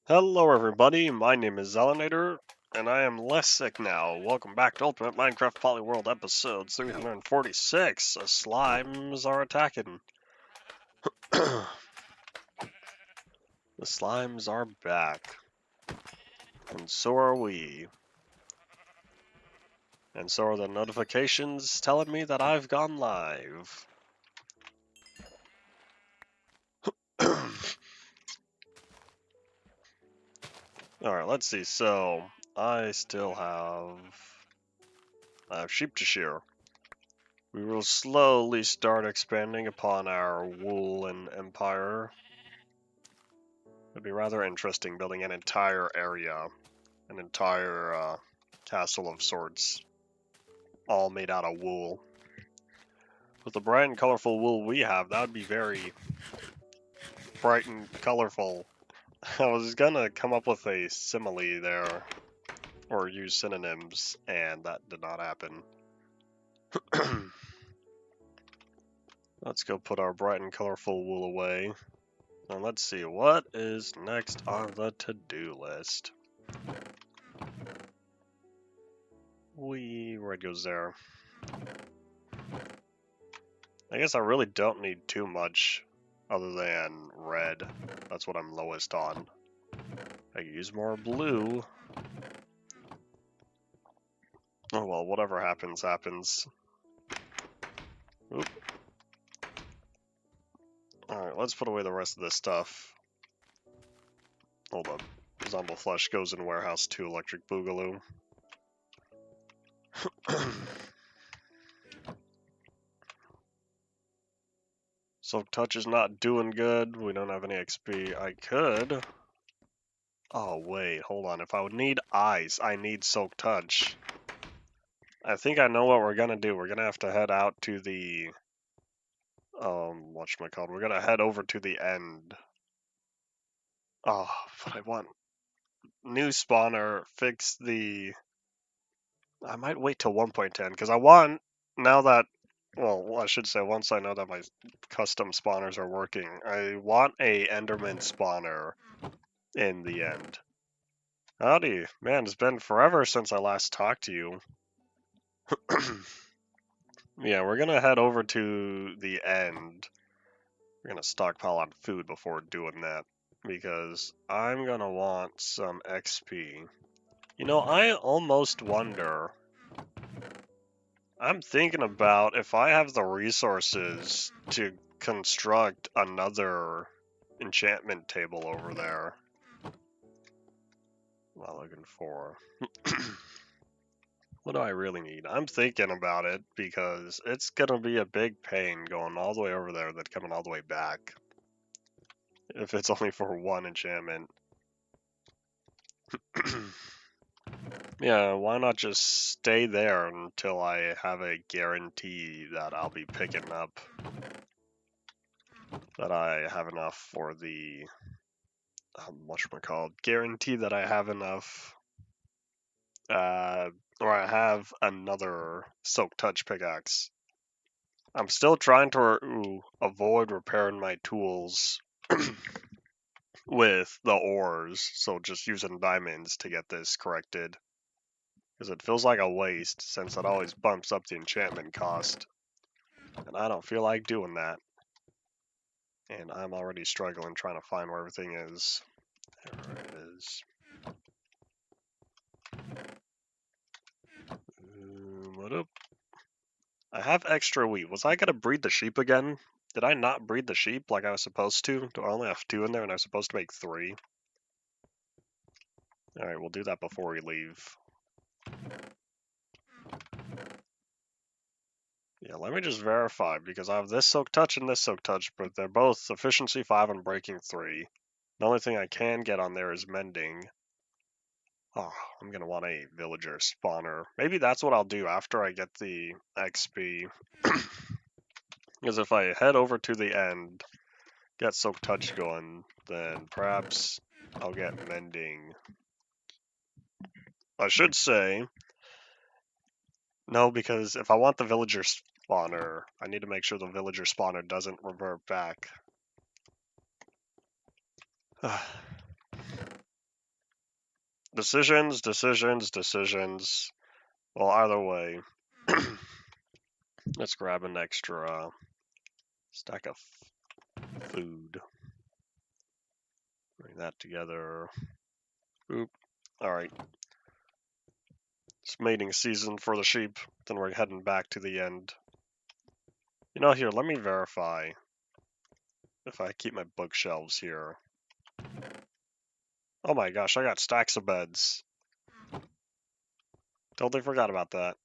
Hello everybody, my name is Zelinator, and I am less sick now. Welcome back to Ultimate Minecraft Polyworld episode 346. The slimes are attacking. The slimes are back. And so are we. And so are the notifications telling me that I've gone live. Alright, let's see. So, I still have sheep to shear. We will slowly start expanding upon our woolen empire. It'd be rather interesting building an entire area, an entire castle of sorts, all made out of wool. With the bright and colorful wool we have, that would be very bright and colorful. I was gonna come up with a simile there, or use synonyms, and that did not happen. Let's go put our bright and colorful wool away. And let's see, what is next on the to-do list? Where it goes there. I guess I really don't need too much other than red. That's what I'm lowest on. I can use more blue. Oh well, whatever happens, happens. Oop. Alright, let's put away the rest of this stuff. Hold up. Zombie Flesh goes in Warehouse 2 Electric Boogaloo. Silk Touch is not doing good. We don't have any XP. I could. Oh, wait, hold on. If I would need eyes, I need Silk Touch. I think I know what we're gonna do. We're gonna have to head out to the whatchamacallit, we're gonna head over to the end. Oh, but I want new spawner, fix the... I might wait till 1.10, because I want, now that, well, I should say, once I know that my custom spawners are working, I want a Enderman spawner in the end. Howdy. Man, it's been forever since I last talked to you. Yeah, we're gonna head over to the end. We're gonna stockpile on food before doing that, because I'm gonna want some XP. You know, I almost wonder... I'm thinking about if I have the resources to construct another enchantment table over there. What am I looking for? What do I really need? I'm thinking about it because it's gonna be a big pain going all the way over there then coming all the way back. If it's only for one enchantment. Yeah, why not just stay there until I have a guarantee that I'll be picking up, that I have enough for the, whatchamacallit, guarantee that I have enough, or I have another Silk Touch pickaxe. I'm still trying to avoid repairing my tools with the ores, so just using diamonds to get this corrected. Because it feels like a waste, since it always bumps up the enchantment cost. And I don't feel like doing that. And I'm already struggling trying to find where everything is. There it is. What up? I have extra wheat. Was I gonna breed the sheep again? Did I not breed the sheep like I was supposed to? Do I only have 2 in there and I was supposed to make 3? Alright, we'll do that before we leave. Yeah, let me just verify, because I have this Silk Touch and this Silk Touch, but they're both Efficiency 5 and Breaking 3. The only thing I can get on there is Mending. Oh, I'm gonna want a villager spawner. Maybe that's what I'll do after I get the XP. Because if I head over to the end, get Silk Touch going, then perhaps I'll get Mending. I should say, no, because if I want the villager spawner, I need to make sure the villager spawner doesn't revert back. Decisions, decisions, decisions. Well, either way, let's grab an extra stack of food. Bring that together. Oop. Alright. It's mating season for the sheep. Then we're heading back to the end. You know, here, let me verify if I keep my bookshelves here. Oh my gosh, I got stacks of beds. Totally forgot about that.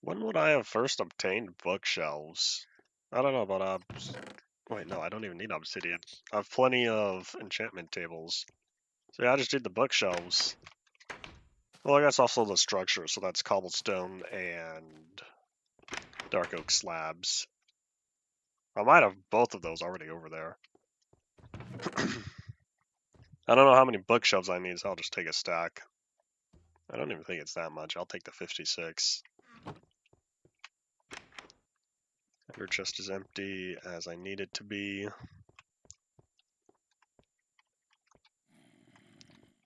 When would I have first obtained bookshelves? I don't know about wait, no, I don't even need obsidian. I have plenty of enchantment tables. So yeah, I just need the bookshelves. Well, I guess also the structure, so that's cobblestone and dark oak slabs. I might have both of those already over there. I don't know how many bookshelves I need, so I'll just take a stack. I don't even think it's that much. I'll take the 56. Your chest is empty as I need it to be.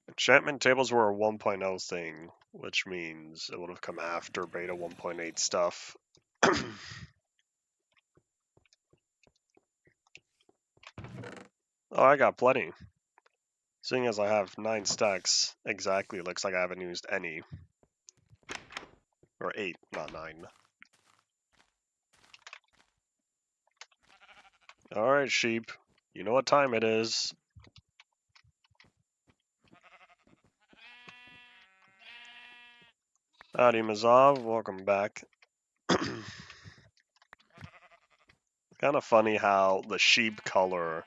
Enchantment tables were a 1.0 thing, which means it would have come after beta 1.8 stuff. Oh, I got plenty. Seeing as I have 9 stacks exactly, looks like I haven't used any. Or 8, not 9. Alright, sheep. You know what time it is. Howdy, Mazov. Welcome back. Kind of funny how the sheep color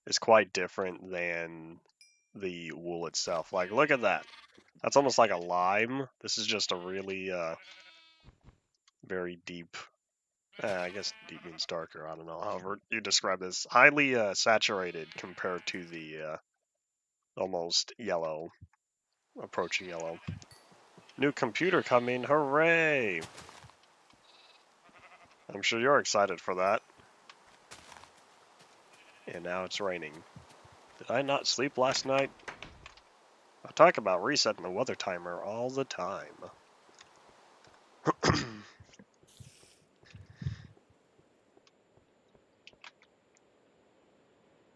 is quite different than the wool itself. Like, look at that. That's almost like a lime. This is just a really, very deep. I guess deep means darker. I don't know. However you describe this, highly saturated compared to the almost yellow, approaching yellow. New computer coming! Hooray! I'm sure you're excited for that. And now it's raining. Did I not sleep last night? I talk about resetting the weather timer all the time.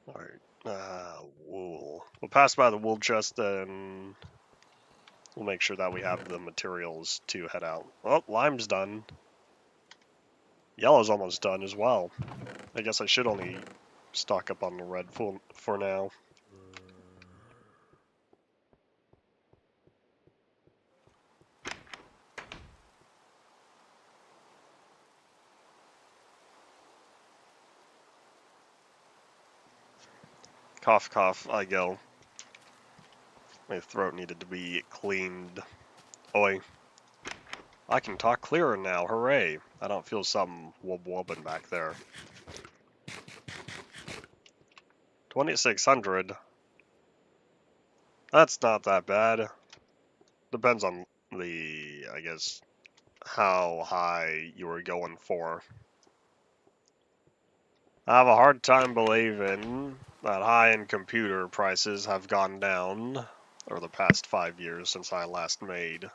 Alright, wool. We'll pass by the wool chest and we'll make sure that we have the materials to head out. Oh, lime's done. Yellow's almost done as well. I guess I should only stock up on the red for now. Cough, cough, I go. My throat needed to be cleaned. Oi. I can talk clearer now, hooray. I don't feel something wub-wubbing back there. 2600? That's not that bad. Depends on the, I guess, how high you were going for. I have a hard time believing that high-end computer prices have gone down over the past 5 years since I last made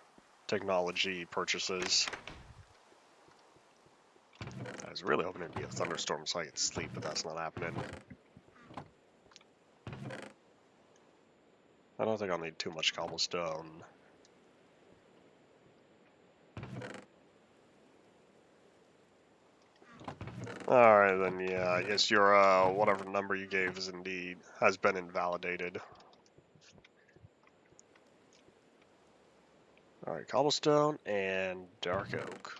technology purchases. I was really hoping it'd be a thunderstorm so I could sleep, but that's not happening. I don't think I'll need too much cobblestone. Alright then, yeah, I guess your, whatever number you gave has been invalidated. Alright, cobblestone and dark oak.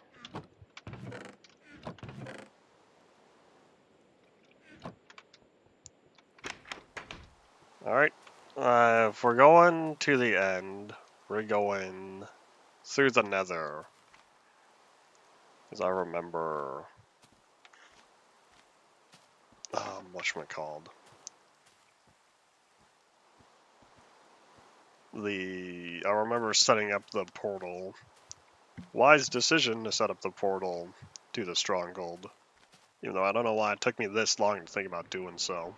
Alright, if we're going to the end, we're going through the nether. As I remember, whatchamacalled. I remember setting up the portal. Wise decision to set up the portal to the stronghold. Even though I don't know why it took me this long to think about doing so.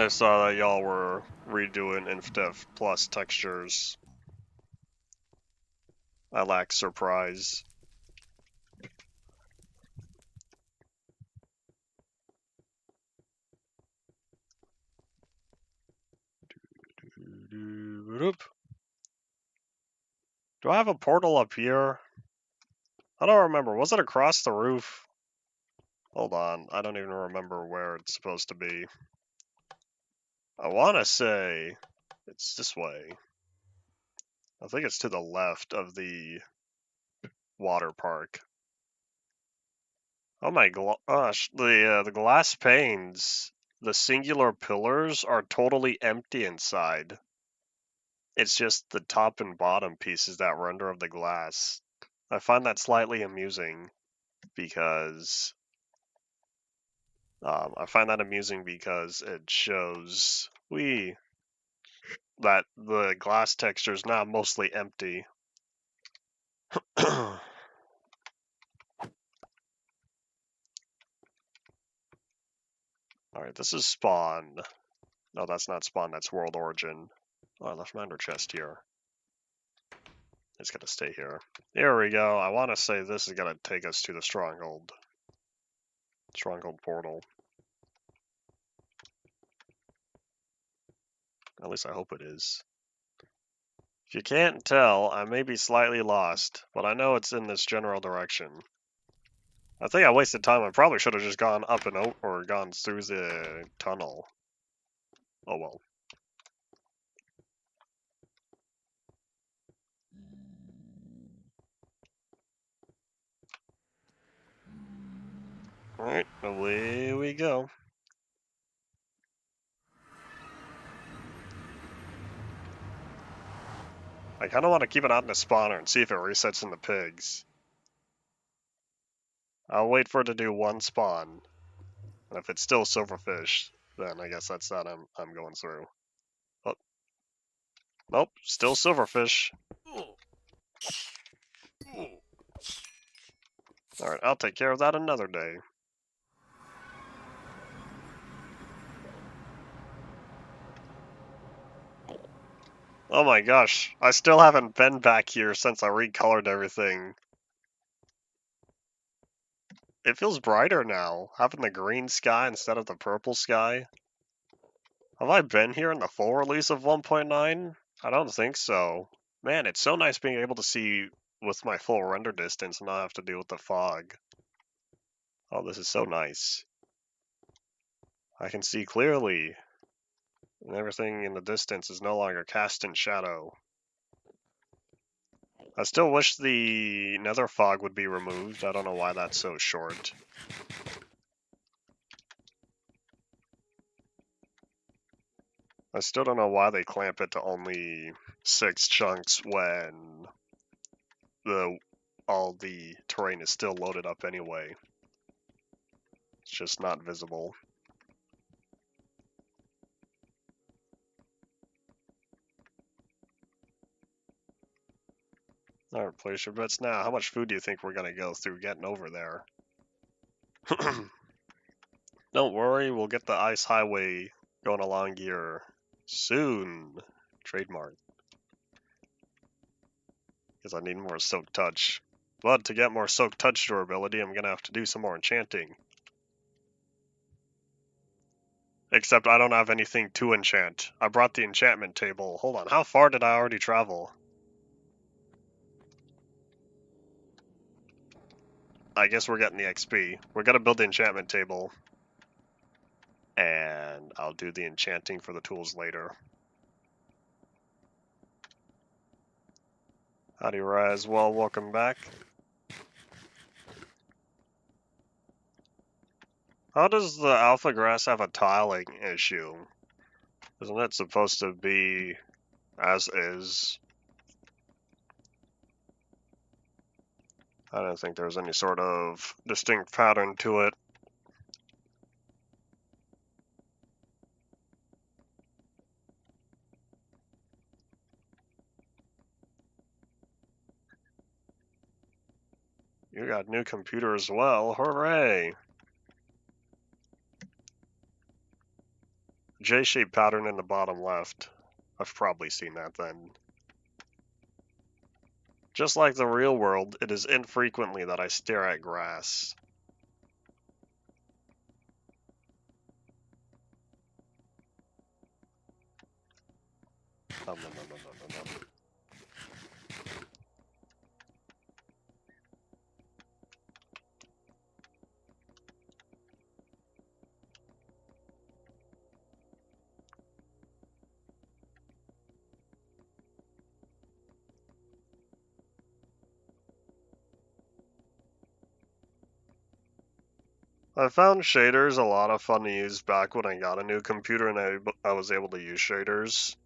I saw that y'all were redoing InfDev Plus textures. I lack surprise. Do I have a portal up here? I don't remember. Was it across the roof? Hold on. I don't even remember where it's supposed to be. I want to say it's this way. I think it's to the left of the water park. Oh my gosh, the glass panes, the singular pillars are totally empty inside. It's just the top and bottom pieces that render of the glass. I find that slightly amusing because it shows that the glass texture is now mostly empty. Alright, this is spawn. No, that's not spawn, that's world origin. Oh, I left my ender chest here. It's gonna stay here. Here we go. I want to say this is gonna take us to the stronghold. Stronghold portal. At least I hope it is. If you can't tell, I may be slightly lost, but I know it's in this general direction. I think I wasted time. I probably should have just gone up and out or gone through the tunnel. Oh well. Alright, away we go. I kind of want to keep it out in the spawner and see if it resets in the pigs. I'll wait for it to do one spawn. And if it's still silverfish, then I guess that's that I'm going through. Oh. Nope, still silverfish. Alright, I'll take care of that another day. Oh my gosh, I still haven't been back here since I recolored everything. It feels brighter now, having the green sky instead of the purple sky. Have I been here in the full release of 1.9? I don't think so. Man, it's so nice being able to see with my full render distance and not have to deal with the fog. Oh, this is so nice. I can see clearly. And everything in the distance is no longer cast in shadow. I still wish the nether fog would be removed. I don't know why that's so short. I still don't know why they clamp it to only 6 chunks when all the terrain is still loaded up anyway. It's just not visible. Alright, place your bets now. How much food do you think we're gonna go through getting over there? Don't worry, we'll get the ice highway going along here soon. Trademark. Because I need more Soak Touch. But to get more Soak Touch durability, I'm gonna have to do some more enchanting. Except I don't have anything to enchant. I brought the enchantment table. Hold on, how far did I already travel? I guess we're getting the XP. We're gonna build the enchantment table. And I'll do the enchanting for the tools later. Howdy, Rise. Well, welcome back. How does the alpha grass have a tiling issue? Isn't it supposed to be as is? I don't think there's any sort of distinct pattern to it. You got new computer as well, hooray! J-shaped pattern in the bottom left. I've probably seen that then. Just like the real world, it is infrequently that I stare at grass. Nom, nom, nom, nom, nom, nom. I found shaders a lot of fun to use back when I got a new computer and I was able to use shaders.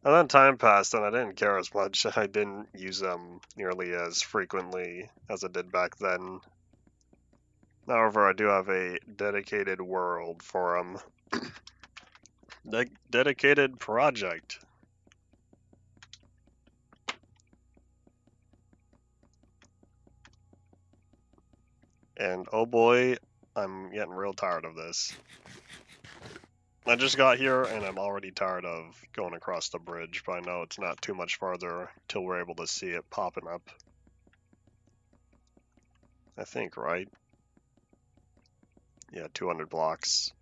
And then time passed and I didn't care as much. I didn't use them nearly as frequently as I did back then. However, I do have a dedicated world for them. Dedicated project. And oh boy, I'm getting real tired of this. I just got here and I'm already tired of going across the bridge, but I know it's not too much farther till we're able to see it popping up. I think, right? Yeah, 200 blocks.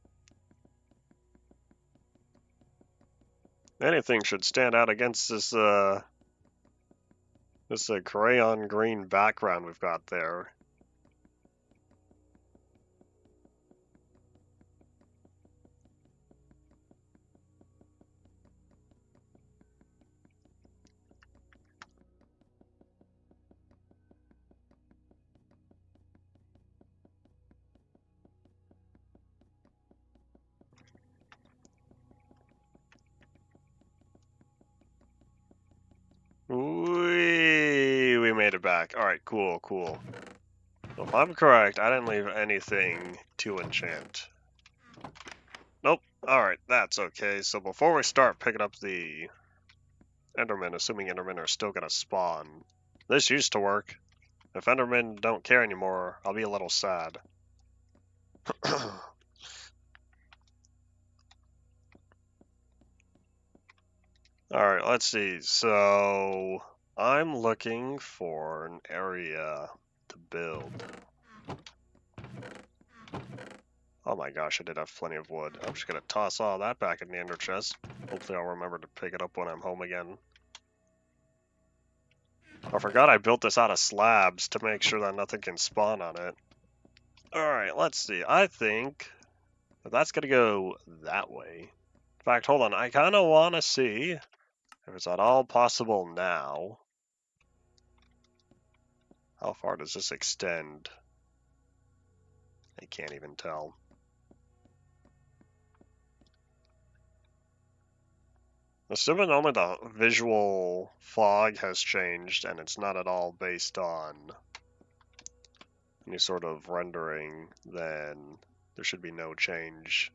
Anything should stand out against this crayon green background we've got there. We made it back. Alright, cool, cool. So if I'm correct, I didn't leave anything to enchant. Nope. Alright, that's okay. So before we start picking up the Endermen, assuming Endermen are still gonna spawn, this used to work. If Endermen don't care anymore, I'll be a little sad. Alright, let's see. So I'm looking for an area to build. Oh my gosh, I did have plenty of wood. I'm just gonna toss all that back in the ender chest. Hopefully I'll remember to pick it up when I'm home again. I forgot I built this out of slabs to make sure that nothing can spawn on it. Alright, let's see. I think that's gonna go that way. In fact, hold on. I kind of want to see if it's at all possible now. How far does this extend? I can't even tell. Assuming only the visual fog has changed and it's not at all based on any sort of rendering, then there should be no change.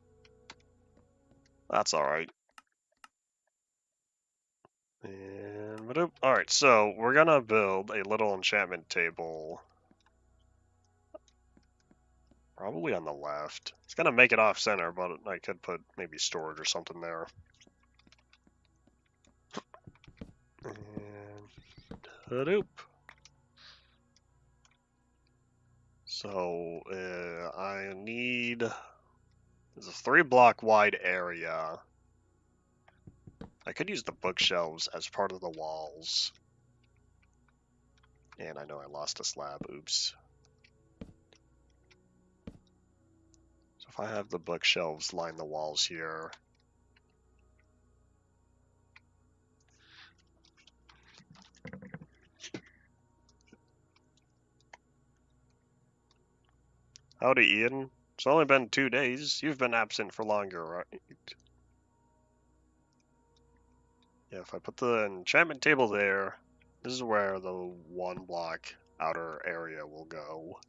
That's alright. And alright, so we're gonna build a little enchantment table. Probably on the left. It's gonna make it off center, but I could put maybe storage or something there. And hadoop. So I need. There's a 3-block wide area. I could use the bookshelves as part of the walls. And I know I lost a slab. Oops. So if I have the bookshelves line the walls here. Howdy, Ian. It's only been 2 days. You've been absent for longer, right? Yeah, if I put the enchantment table there, this is where the 1-block outer area will go.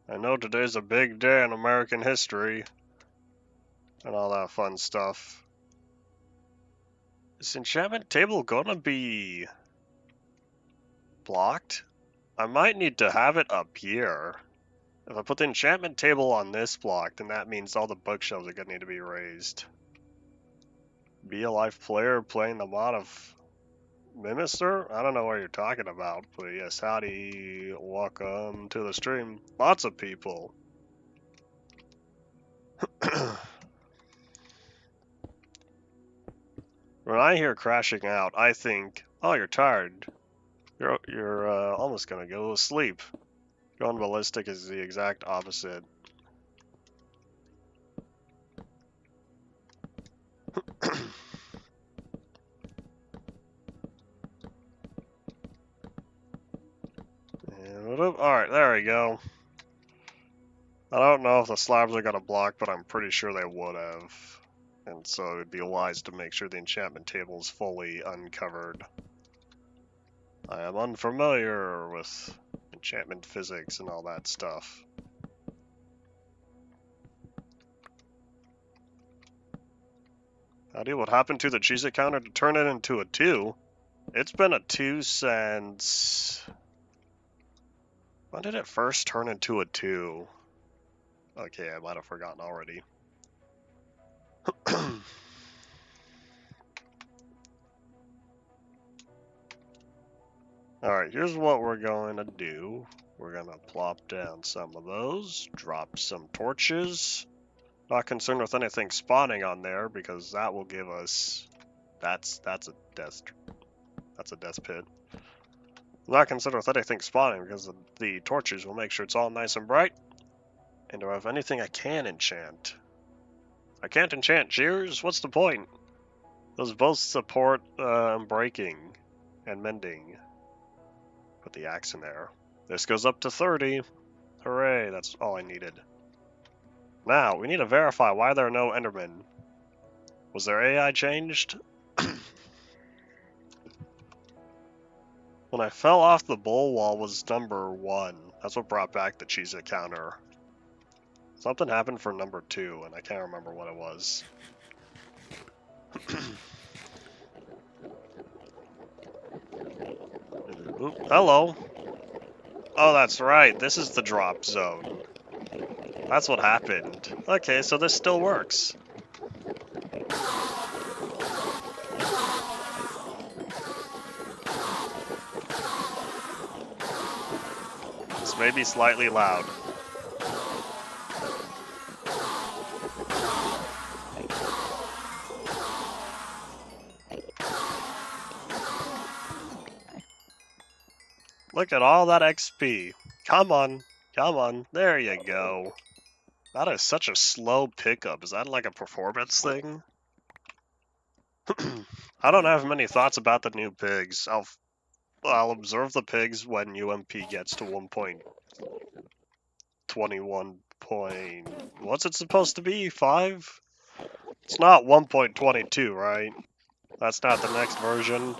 I know today's a big day in American history and all that fun stuff. Is enchantment table gonna be blocked? I might need to have it up here. If I put the enchantment table on this block, then that means all the bookshelves are gonna need to be raised. Be a live player playing the mod of Mimister? I don't know what you're talking about, but yes, howdy, welcome to the stream. Lots of people. When I hear crashing out, I think, oh, you're tired. You're almost gonna go to sleep. Going ballistic is the exact opposite. Alright, there we go. I don't know if the slabs are gonna block, but I'm pretty sure they would have. And so it'd be wise to make sure the enchantment table is fully uncovered. I am unfamiliar with enchantment physics and all that stuff. Howdy, what happened to the cheese counter to turn it into a 2? It's been a 2 since... When did it first turn into a 2? Okay, I might have forgotten already. Alright, here's what we're going to do. We're going to plop down some of those, drop some torches. Not concerned with anything spawning on there because that will give us... That's a death pit. Not concerned with anything spawning because the torches will make sure it's all nice and bright. And do I have anything I can enchant? I can't enchant shears? What's the point? Those both support breaking and mending. Put the axe in there. This goes up to 30. Hooray, that's all I needed. Now, we need to verify why there are no Endermen. Was their AI changed? When I fell off the bull wall was number 1. That's what brought back the cheese counter. Something happened for number 2, and I can't remember what it was. Oop, hello. Oh, that's right. This is the drop zone. That's what happened. Okay, so this still works. This may be slightly loud. Look at all that XP. Come on. Come on. There you go. That is such a slow pickup. Is that like a performance thing? I don't have many thoughts about the new pigs. I'll observe the pigs when UMP gets to 1.21 point... What's it supposed to be? 5? It's not 1.22, right? That's not the next version.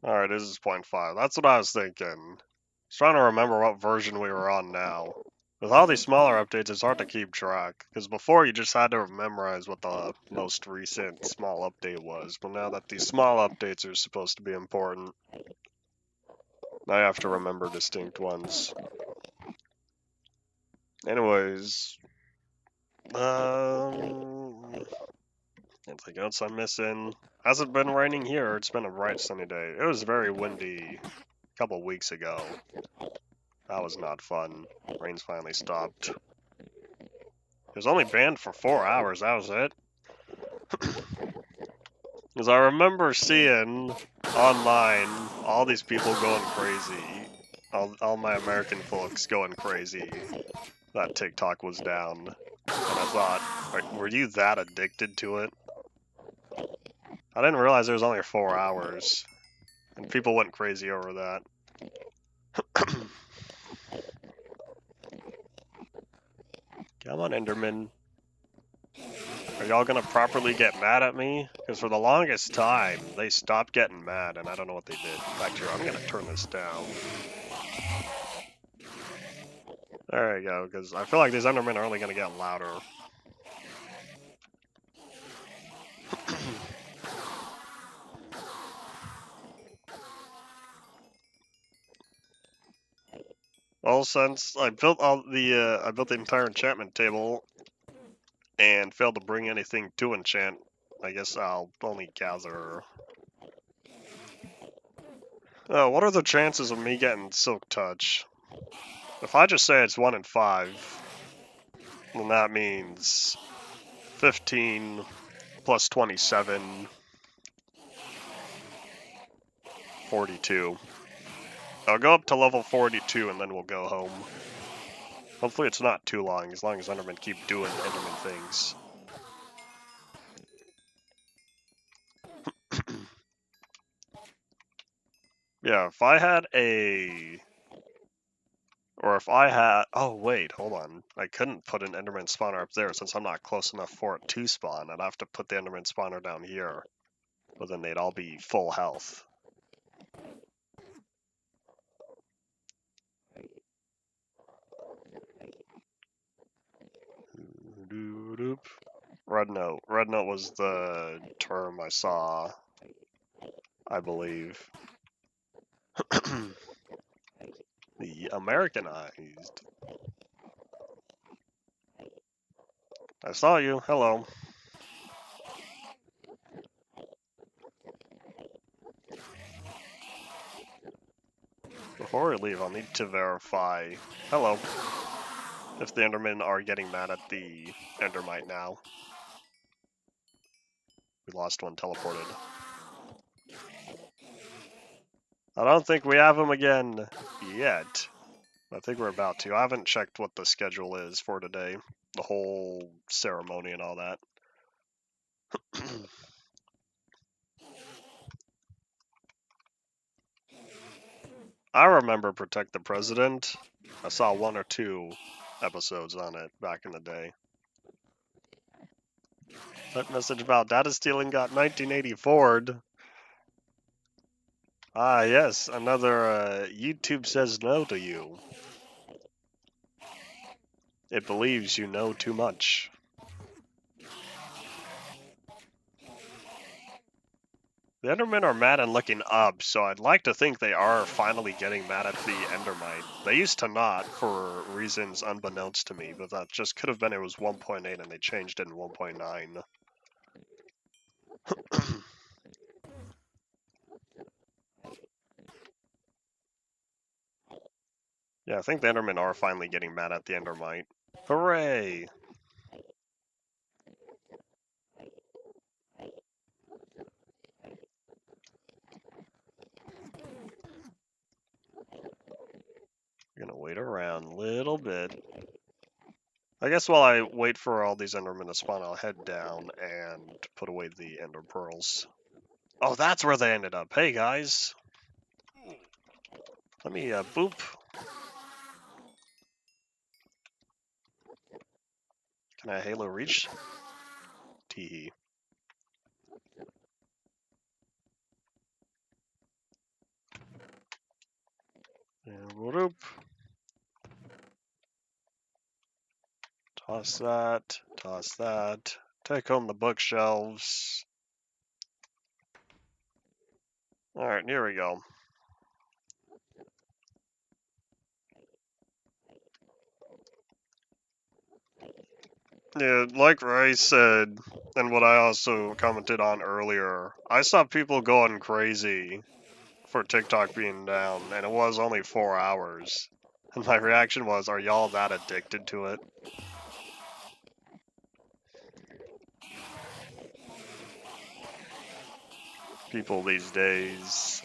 Alright, this is 0.5. That's what I was thinking. I was trying to remember what version we were on now. With all these smaller updates, it's hard to keep track. Because before, you just had to memorize what the most recent small update was. But now that these small updates are supposed to be important, I have to remember distinct ones. Anyways, anything else I'm missing? Hasn't been raining here. It's been a bright sunny day. It was very windy a couple weeks ago. That was not fun. Rain's finally stopped. It was only banned for 4 hours. That was it. Because I remember seeing online all these people going crazy. All my American folks going crazy. That TikTok was down. And I thought, were you that addicted to it? I didn't realize it was only 4 hours. And people went crazy over that. Come on, Enderman. Are y'all gonna properly get mad at me? Because for the longest time, they stopped getting mad, and I don't know what they did. In fact, here, I'm gonna turn this down. There you go, because I feel like these Endermen are only gonna get louder. Well, since I built I built the entire enchantment table and failed to bring anything to enchant, I guess I'll only gather. What are the chances of me getting Silk Touch? If I just say it's 1 in 5, then that means 15 plus 27, 42. I'll go up to level 42 and then we'll go home. Hopefully it's not too long, as Endermen keep doing Enderman things. Yeah, if I had a... Or if I had... Oh, wait, hold on. I couldn't put an Enderman spawner up there since I'm not close enough for it to spawn. I'd have to put the Enderman spawner down here. But then they'd all be full health. Red note. Red note was the term I saw, I believe. The Americanized. I saw you. Hello. Before we leave, I'll need to verify. Hello. If the Endermen are getting mad at the Endermite now. We lost one teleported. I don't think we have him again yet. I think we're about to. I haven't checked what the schedule is for today. The whole ceremony and all that. I remember Protect the President. I saw 1 or 2 episodes on it back in the day. That message about data stealing got 1984'd. Ah, yes, another YouTube says no to you. It believes you know too much. The Endermen are mad and looking up, so I'd like to think they are finally getting mad at the Endermite. They used to not, for reasons unbeknownst to me, but that just could have been it was 1.8 and they changed it in 1.9. Yeah, I think the Endermen are finally getting mad at the Endermite. Hooray! We're gonna wait around a little bit. I guess while I wait for all these Endermen to spawn, I'll head down and put away the Ender Pearls. Oh, that's where they ended up. Hey, guys. Let me, boop. Can I Halo reach? Teehee. And whoop. Toss that. Toss that. Take home the bookshelves. Alright, here we go. Yeah, like Ray said, and what I also commented on earlier, I saw people going crazy for TikTok being down, and it was only 4 hours. And my reaction was, are y'all that addicted to it? People these days.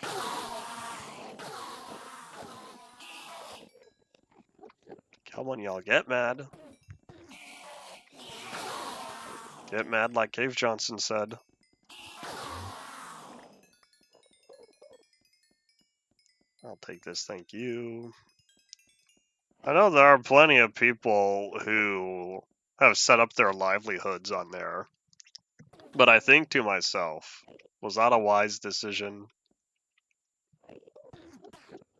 Come on, y'all, get mad. Get mad like Cave Johnson said. I'll take this, thank you. I know there are plenty of people who have set up their livelihoods on there. But I think to myself, was that a wise decision?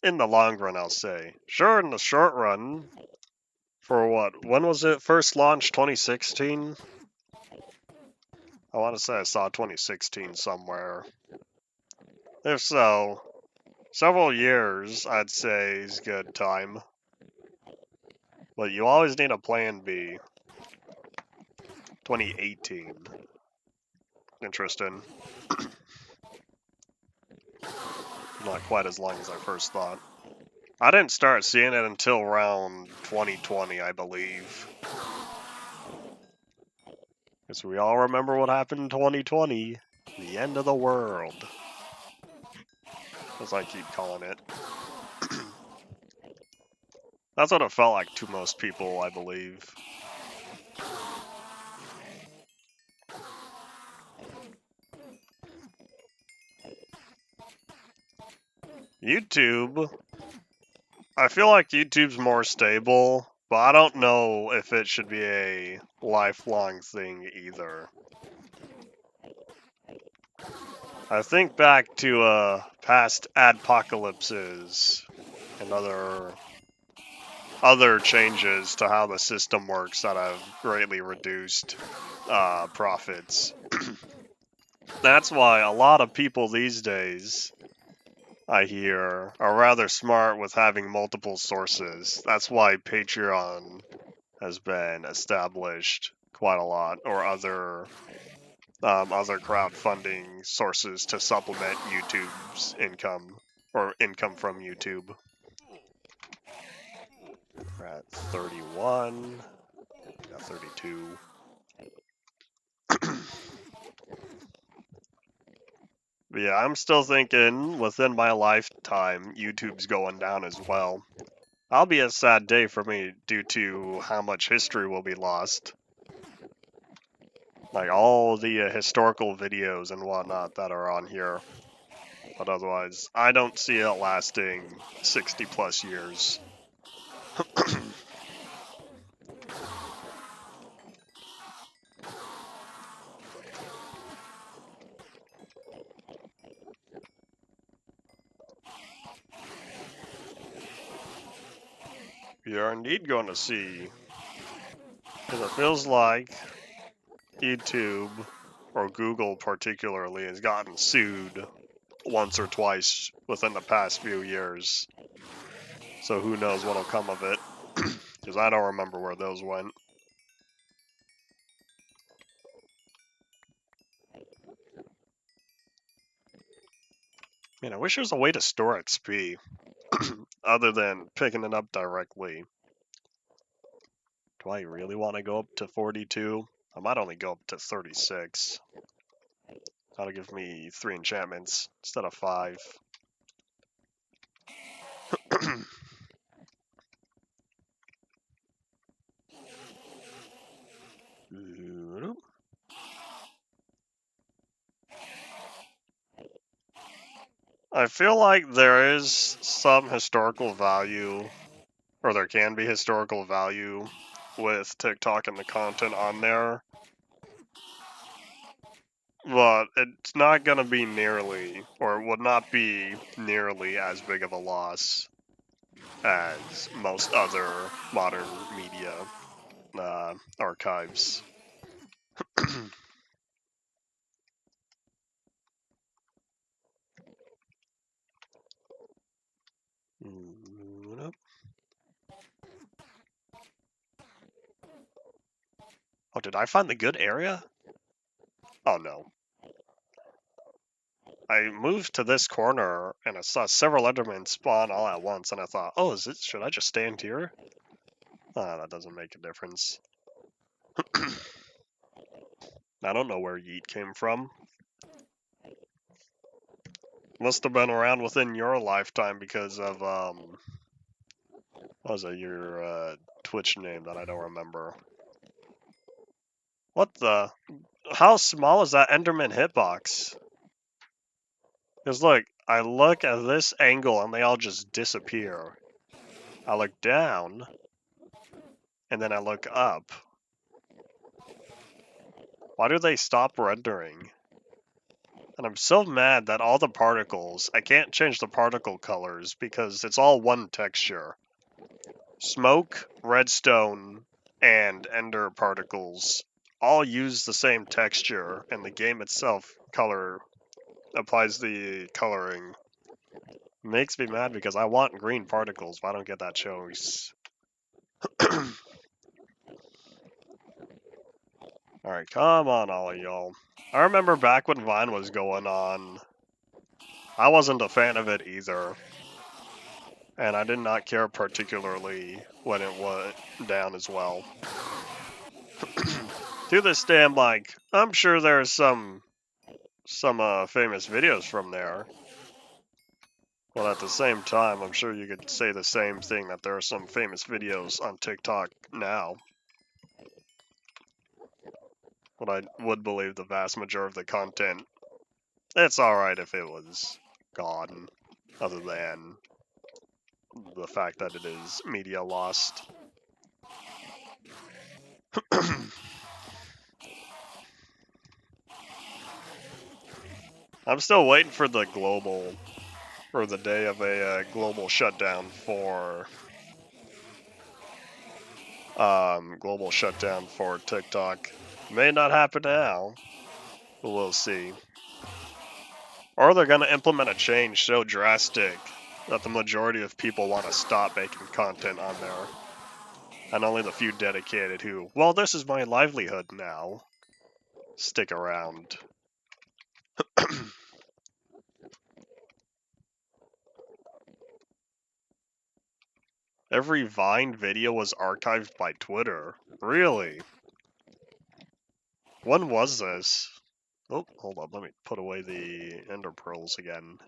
In the long run, I'll say. Sure, in the short run, for what? When was it first launched? 2016? I want to say I saw 2016 somewhere. If so, several years, I'd say, is good time. But you always need a plan B. 2018. Interesting. Not quite as long as I first thought. I didn't start seeing it until around 2020, I believe. Because we all remember what happened in 2020. The end of the world. As I keep calling it. That's what it felt like to most people, I believe. YouTube. I feel like YouTube's more stable, but I don't know if it should be a lifelong thing either. I think back to past adpocalypses and other changes to how the system works that have greatly reduced profits. That's why a lot of people these days, I hear, are rather smart with having multiple sources. That's why Patreon has been established quite a lot, or other crowdfunding sources to supplement YouTube's income, or income from YouTube. We're at 31, got 32. But yeah, I'm still thinking within my lifetime, YouTube's going down as well. That'll be a sad day for me due to how much history will be lost. Like all the historical videos and whatnot that are on here. But otherwise, I don't see it lasting 60 plus years. We are indeed going to see. Because it feels like YouTube, or Google particularly, has gotten sued once or twice within the past few years. So who knows what'll come of it. Because I don't remember where those went. Man, I wish there was a way to store XP. Other than picking it up directly. Do I really want to go up to 42? I might only go up to 36. That'll give me 3 enchantments instead of 5. I feel like there is some historical value, or there can be historical value with TikTok and the content on there. But it's not going to be nearly, or would not be nearly as big of a loss as most other modern media archives. Oh, did I find the good area? Oh no. I moved to this corner and I saw several Endermen spawn all at once, and I thought, oh, should I just stand here? That doesn't make a difference. I don't know where Yeet came from. Must have been around within your lifetime because of, what was it, your Twitch name that I don't remember. What the? How small is that Enderman hitbox? Because look, I look at this angle and they all just disappear. I look down, and then I look up. Why do they stop rendering? And I'm so mad that all the particles, I can't change the particle colors because it's all one texture. Smoke, redstone, and ender particles all use the same texture, and the game itself applies the coloring. Makes me mad because I want green particles, but I don't get that choice. Alright, come on, all of y'all. I remember back when Vine was going on, I wasn't a fan of it either. And I did not care particularly when it went down as well. To this day, I'm like, I'm sure there's some famous videos from there. Well, at the same time, I'm sure you could say the same thing, that there are some famous videos on TikTok now. But I would believe the vast majority of the content, it's alright if it was gone, other than the fact that it is media lost. I'm still waiting for the global, or the day of a global shutdown for TikTok. May not happen now, but we'll see. Or they're gonna implement a change so drastic that the majority of people want to stop making content on there. And only the few dedicated who, well, this is my livelihood now, stick around. Every Vine video was archived by Twitter. Really? When was this? Oh, hold on, let me put away the ender pearls again.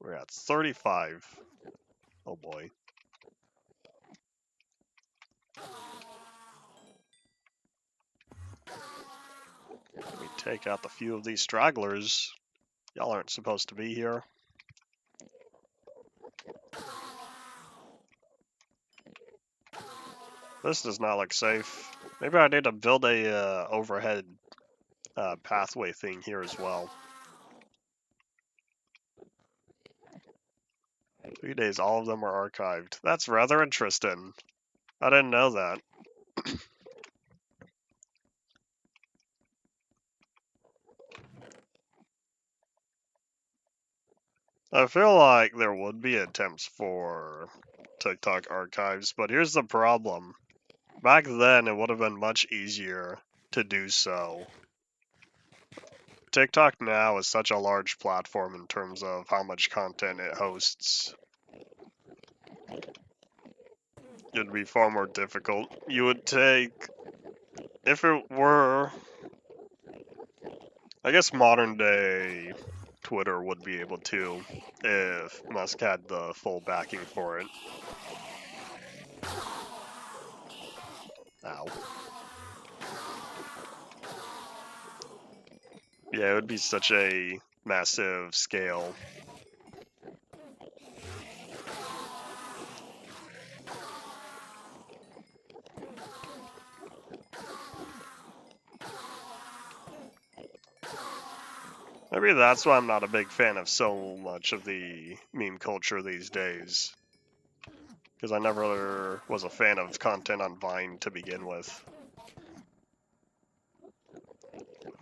We're at 35. Oh boy. Let me take out the few of these stragglers. Y'all aren't supposed to be here. This does not look safe. Maybe I need to build a overhead pathway thing here as well. 3 days, all of them are archived. That's rather interesting. I didn't know that. I feel like there would be attempts for TikTok archives, but here's the problem. Back then, it would have been much easier to do so. TikTok now is such a large platform in terms of how much content it hosts. It'd be far more difficult. You would take, if it were, I guess modern day Twitter would be able to, if Musk had the full backing for it. Ow. Yeah, it would be such a massive scale. Maybe that's why I'm not a big fan of so much of the meme culture these days. Because I never was a fan of content on Vine to begin with.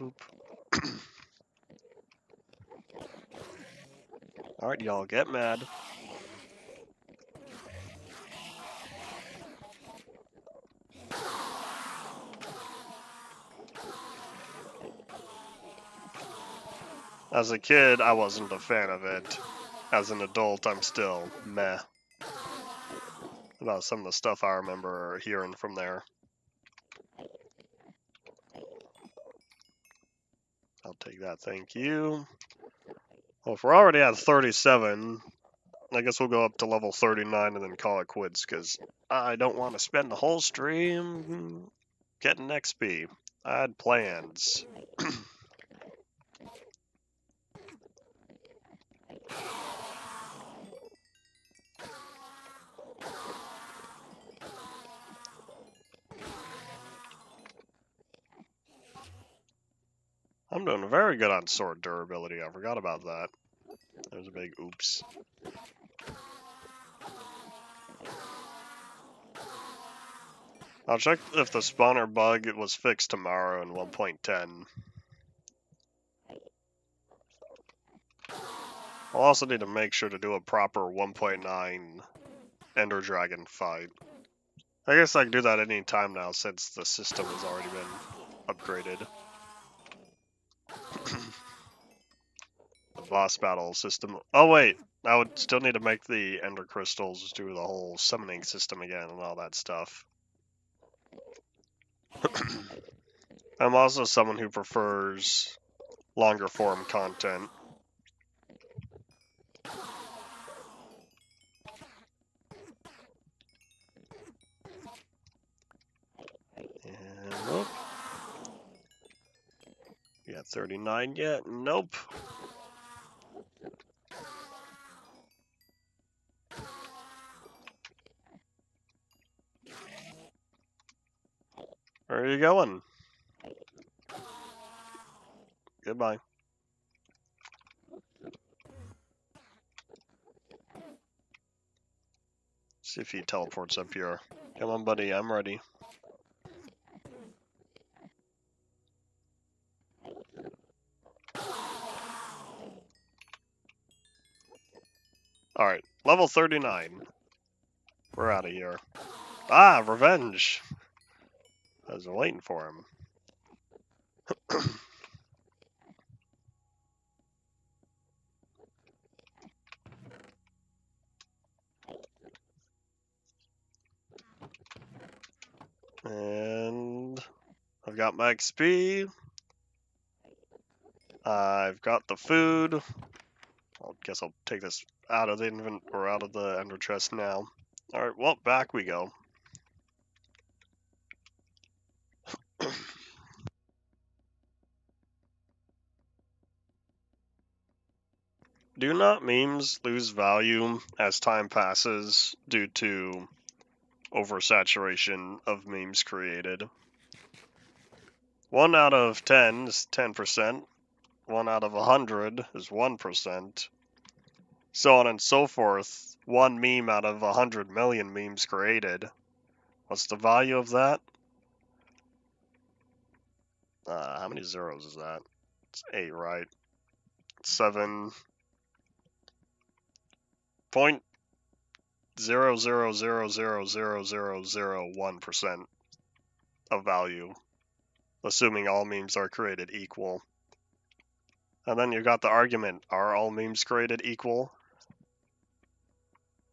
Oop. Alright, y'all, get mad. As a kid, I wasn't a fan of it. As an adult, I'm still meh about some of the stuff I remember hearing from there. I'll take that, thank you. Well, if we're already at 37, I guess we'll go up to level 39 and then call it quits, because I don't want to spend the whole stream getting XP. I had plans. I'm doing very good on sword durability. I forgot about that. That was a big oops. I'll check if the spawner bug was fixed tomorrow in 1.10. I'll also need to make sure to do a proper 1.9 Ender Dragon fight. I guess I can do that any time now since the system has already been upgraded. The boss battle system. Oh wait, I would still need to make the ender crystals, do the whole summoning system again and all that stuff. I'm also someone who prefers longer form content. And nope. You got 39 yet? Nope. Where are you going? Goodbye. See if he teleports up here. Come on, buddy, I'm ready. Alright, level 39. We're out of here. Ah, revenge! I was waiting for him. And I've got my XP. I've got the food. I guess I'll take this out of the out of the ender chest now. Alright, well, back we go. Do not memes lose value as time passes due to oversaturation of memes created? 1 out of 10 is 10%. 1 out of 100 is 1%. So on and so forth. 1 meme out of 100 million memes created. What's the value of that? How many zeros is that? It's 8, right? 7.000000001% of value, assuming all memes are created equal. And then you got the argument, are all memes created equal?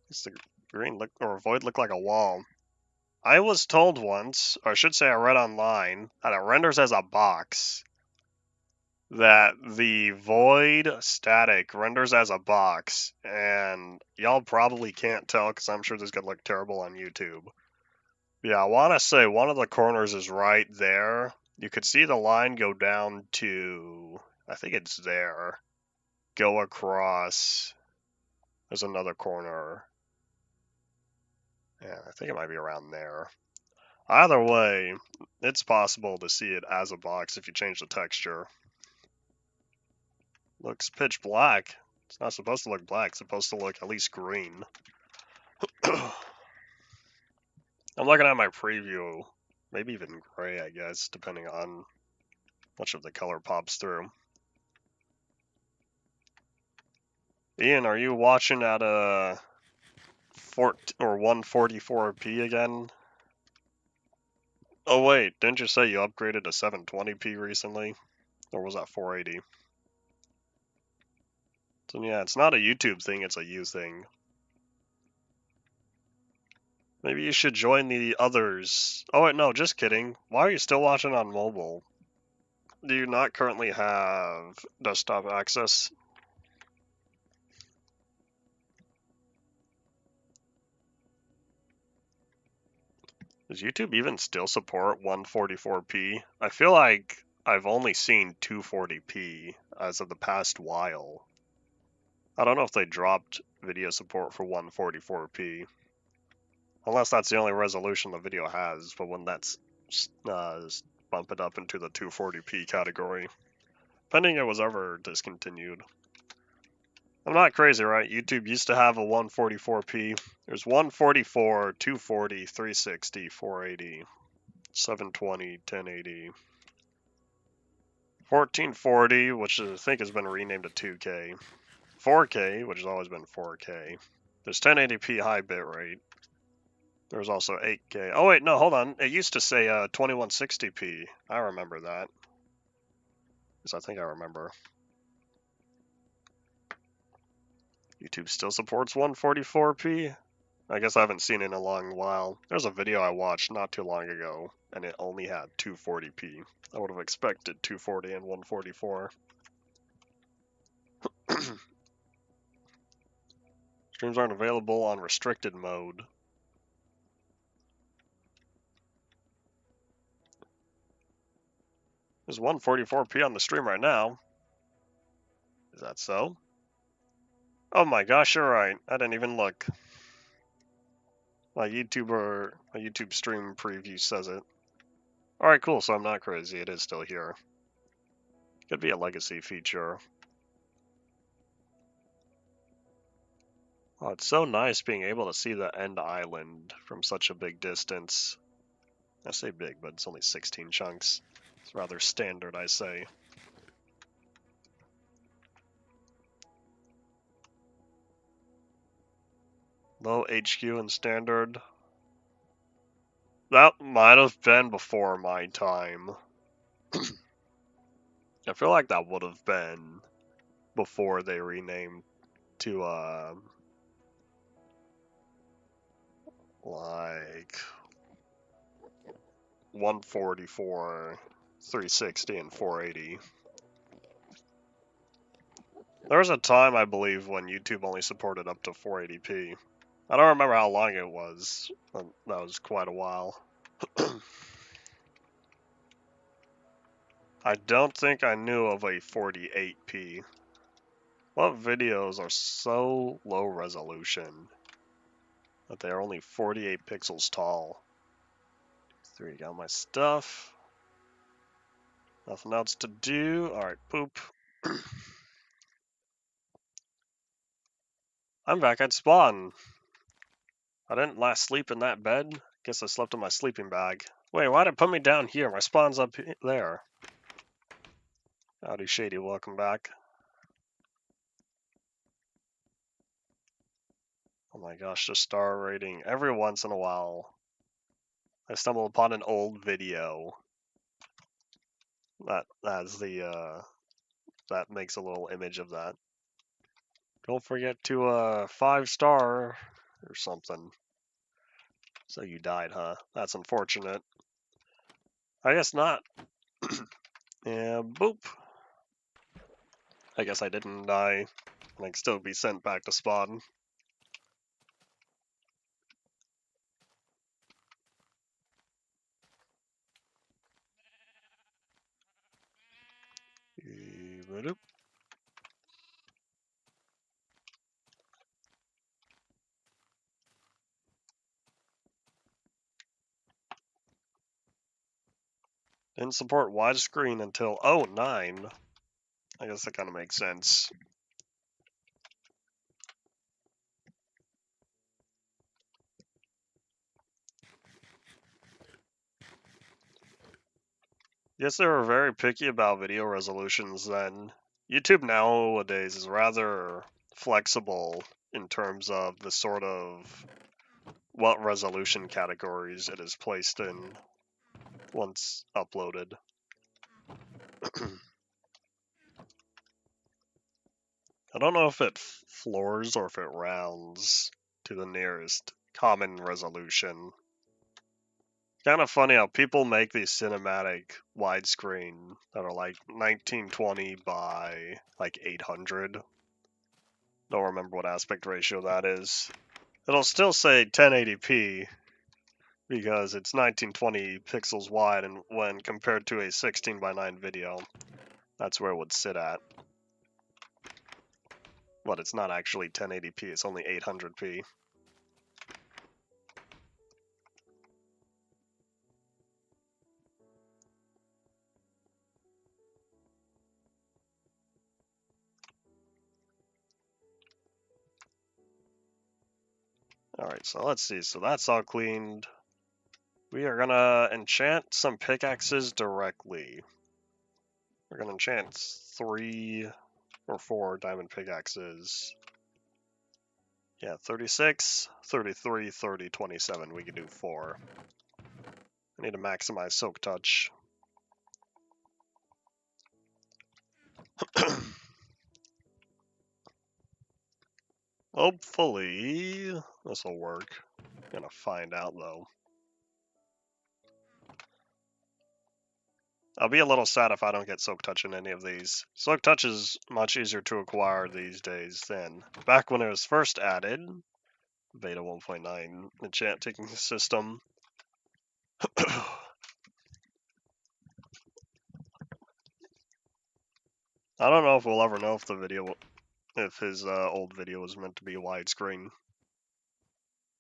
Does the green look, or void look like a wall? I was told once, or I should say I read online, that it renders as a box. That the void static renders as a box, and y'all probably can't tell because I'm sure this could look terrible on YouTube. Yeah, I want to say one of the corners is right there. You could see the line go down to, I think it's there, go across. There's another corner. Yeah, I think it might be around there. Either way, it's possible to see it as a box if you change the texture. Looks pitch black. It's not supposed to look black, it's supposed to look at least green. I'm looking at my preview, maybe even gray, I guess, depending on much of the color pops through. Ian, are you watching at a 144p again? Oh wait, didn't you say you upgraded to 720p recently? Or was that 480? So yeah, it's not a YouTube thing, it's a you thing. Maybe you should join the others. Oh wait, no, just kidding. Why are you still watching on mobile? Do you not currently have desktop access? Does YouTube even still support 144p? I feel like I've only seen 240p as of the past while. I don't know if they dropped video support for 144p. Unless that's the only resolution the video has, but when that's bump it up into the 240p category. Pending it was ever discontinued. I'm not crazy, right? YouTube used to have a 144p. There's 144, 240, 360, 480, 720, 1080. 1440, which I think has been renamed to 2K. 4K, which has always been 4K. There's 1080p high bitrate. There's also 8K. Oh wait, no, hold on. It used to say 2160p. I remember that. Because I think I remember. YouTube still supports 144p? I guess I haven't seen it in a long while. There's a video I watched not too long ago, and it only had 240p. I would have expected 240 and 144. Streams aren't available on restricted mode. There's 144p on the stream right now. Is that so? Oh my gosh, you're right. I didn't even look. My YouTube stream preview says it. Alright, cool, so I'm not crazy. It is still here. Could be a legacy feature. Oh, it's so nice being able to see the end island from such a big distance. I say big, but it's only 16 chunks. It's rather standard, I say. Low HQ and standard. That might have been before my time. I feel like that would have been before they renamed to, like 144, 360, and 480. There was a time, I believe, when YouTube only supported up to 480p. I don't remember how long it was. That was quite a while. I don't think I knew of a 48p. What videos are so low resolution that they are only 48 pixels tall? 3, got my stuff. Nothing else to do. Alright, poop. I'm back at spawn. I didn't last sleep in that bed. Guess I slept in my sleeping bag. Wait, why'd it put me down here? My spawn's up there. Howdy, Shady, welcome back. Oh my gosh, just star rating. Every once in a while, I stumble upon an old video that that makes a little image of that. Don't forget to 5-star or something. So you died, huh? That's unfortunate. I guess not. Yeah, boop. I guess I didn't die. I can still be sent back to spawn. Didn't support widescreen until 09. I guess that kind of makes sense. Yes, they were very picky about video resolutions then. YouTube nowadays is rather flexible in terms of the sort of what resolution categories it is placed in once uploaded. I don't know if it floors or if it rounds to the nearest common resolution. Kind of funny how people make these cinematic widescreen that are like 1920 by like 800. Don't remember what aspect ratio that is. It'll still say 1080p because it's 1920 pixels wide, and when compared to a 16 by 9 video, that's where it would sit at. But it's not actually 1080p, it's only 800p. Alright, so let's see. So that's all cleaned. We are gonna enchant some pickaxes directly. We're gonna enchant 3 or 4 diamond pickaxes. Yeah, 36, 33, 30, 27. We can do 4. I need to maximize Silk Touch. Hopefully, this will work. Gonna find out though. I'll be a little sad if I don't get Silk Touch in any of these. Silk Touch is much easier to acquire these days than back when it was first added. Beta 1.9 enchant taking system. I don't know if we'll ever know if his old video was meant to be widescreen.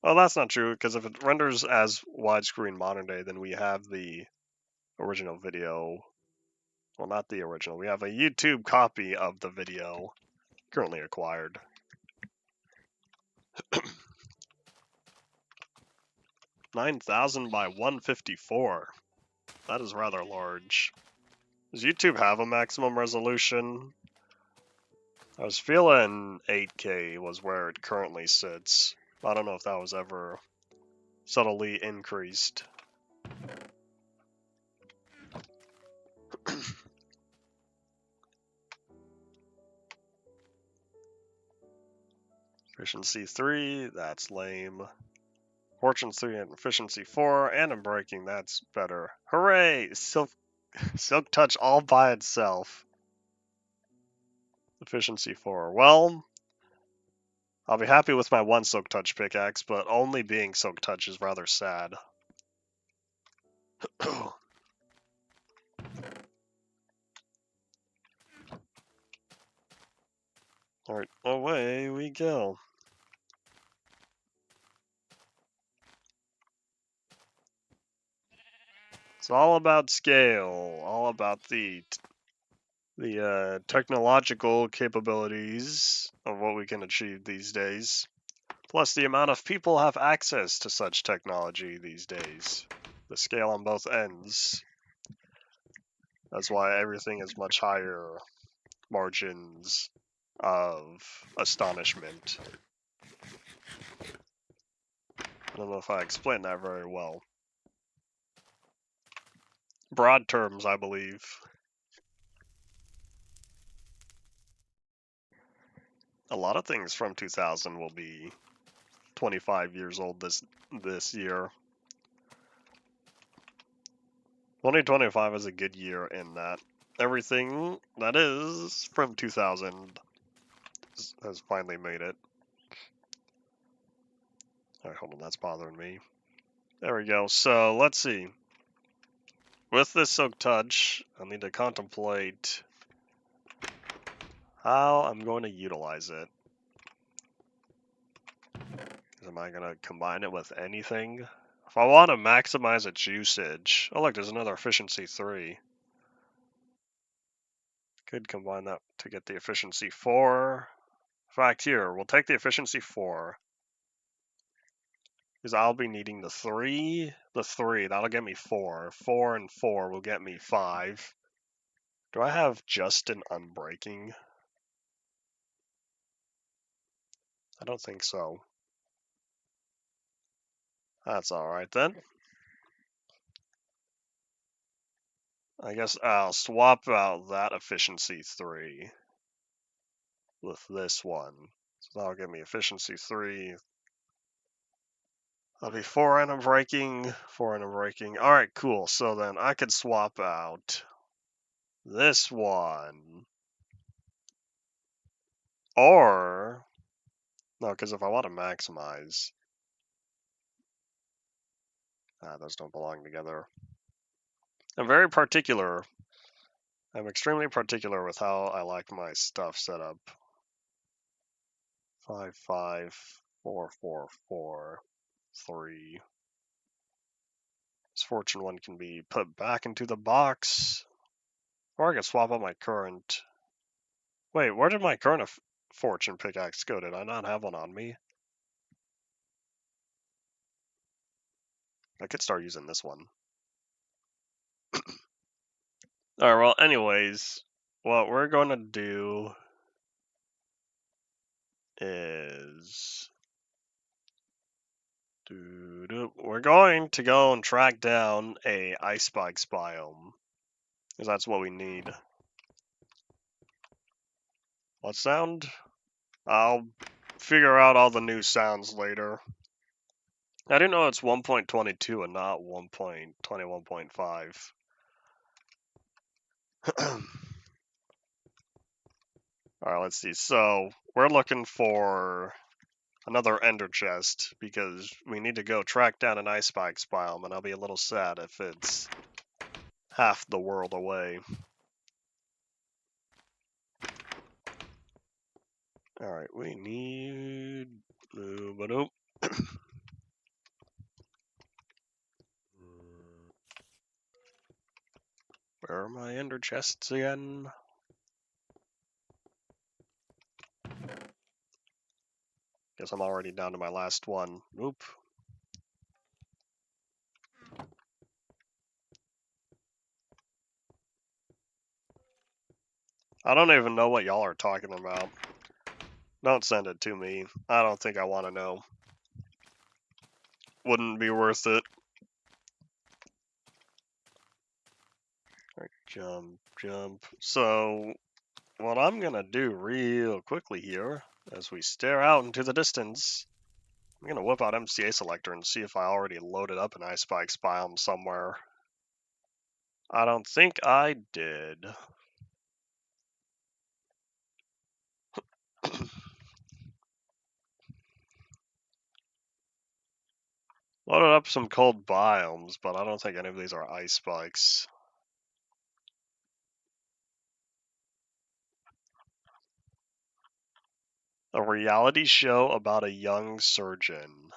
Oh, that's not true, because if it renders as widescreen modern day, then we have the original video. Well, not the original. We have a YouTube copy of the video currently acquired. 9,000 by 154. That is rather large. Does YouTube have a maximum resolution? I was feeling 8K was where it currently sits. I don't know if that was ever subtly increased. Efficiency 3, that's lame. Fortune 3 and efficiency 4, and I'm breaking, that's better. Hooray! Silk Touch all by itself. Efficiency 4. Well, I'll be happy with my 1 Silk Touch pickaxe, but only being Silk Touch is rather sad. Alright, away we go. It's all about scale, all about the technological capabilities of what we can achieve these days. Plus the amount of people have access to such technology these days. The scale on both ends. That's why everything is much higher margins of astonishment. I don't know if I explained that very well. Broad terms, I believe. A lot of things from 2000 will be 25 years old this year. 2025 is a good year in that everything that is from 2000 has finally made it. Alright, hold on, that's bothering me. There we go. So, let's see. With this Silk Touch, I need to contemplate how I'm going to utilize it. Am I going to combine it with anything? If I want to maximize its usage... Oh look, there's another efficiency 3. Could combine that to get the efficiency 4. In fact, here, we'll take the efficiency 4. Because I'll be needing the 3. The 3, that'll get me 4. 4 and 4 will get me 5. Do I have just an unbreaking? I don't think so. That's alright then. I guess I'll swap out that efficiency 3 with this one. So that'll give me efficiency 3. That'll be 4 and unbreaking, 4 and unbreaking. Alright, cool. So then I could swap out this one. Or, no, because if I want to maximize, those don't belong together. I'm very particular. I'm extremely particular with how I like my stuff set up. 5, 5, 4, 4, 4, 3. This fortune one can be put back into the box. Or I can swap out my current. Wait, where did my current fortune pickaxe go? Did I not have one on me? I could start using this one. Alright, well, anyways, what we're going to do is We're going to go and track down a ice spikes biome, because that's what we need. What sound? I'll figure out all the new sounds later. I didn't know it's 1.22 and not 1.21.5. Alright, let's see. So, we're looking for another ender chest, because we need to go track down an ice spikes biome, and I'll be a little sad if it's half the world away. Alright, we need... Where are my ender chests again? Guess I'm already down to my last one. Oop. I don't even know what y'all are talking about. Don't send it to me. I don't think I want to know. Wouldn't be worth it. Alright, jump, jump. So, what I'm gonna do real quickly here, as we stare out into the distance, I'm gonna whip out MCA selector and see if I already loaded up an ice spikes biome somewhere. I don't think I did. Loaded up some cold biomes, but I don't think any of these are ice spikes. A reality show about a young surgeon.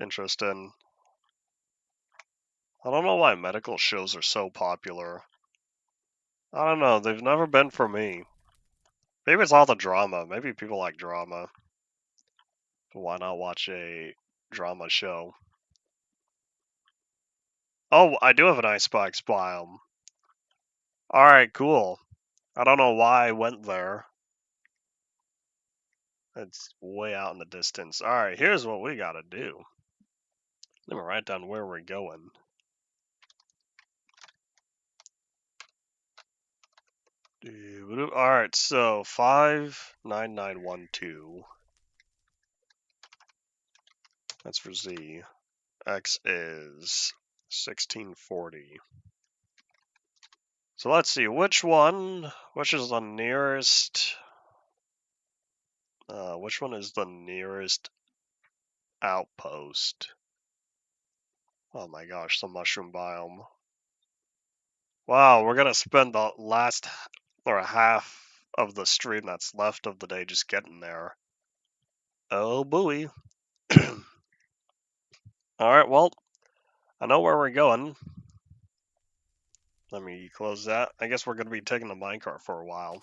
Interesting. I don't know why medical shows are so popular. I don't know, they've never been for me. Maybe it's all the drama. Maybe people like drama. But why not watch a drama show? Oh, I do have an ice spikes biome. Alright, cool. I don't know why I went there. It's way out in the distance. Alright, here's what we gotta do. Let me write down where we're going. Alright, so 59912. That's for Z. X is 1640. So let's see, which is the nearest, which one is the nearest outpost? Oh my gosh, the mushroom biome. Wow, we're gonna spend the last, or half of the stream that's left of the day just getting there. Oh buoy. Alright, well, I know where we're going. Let me close that. I guess we're gonna be taking the minecart for a while.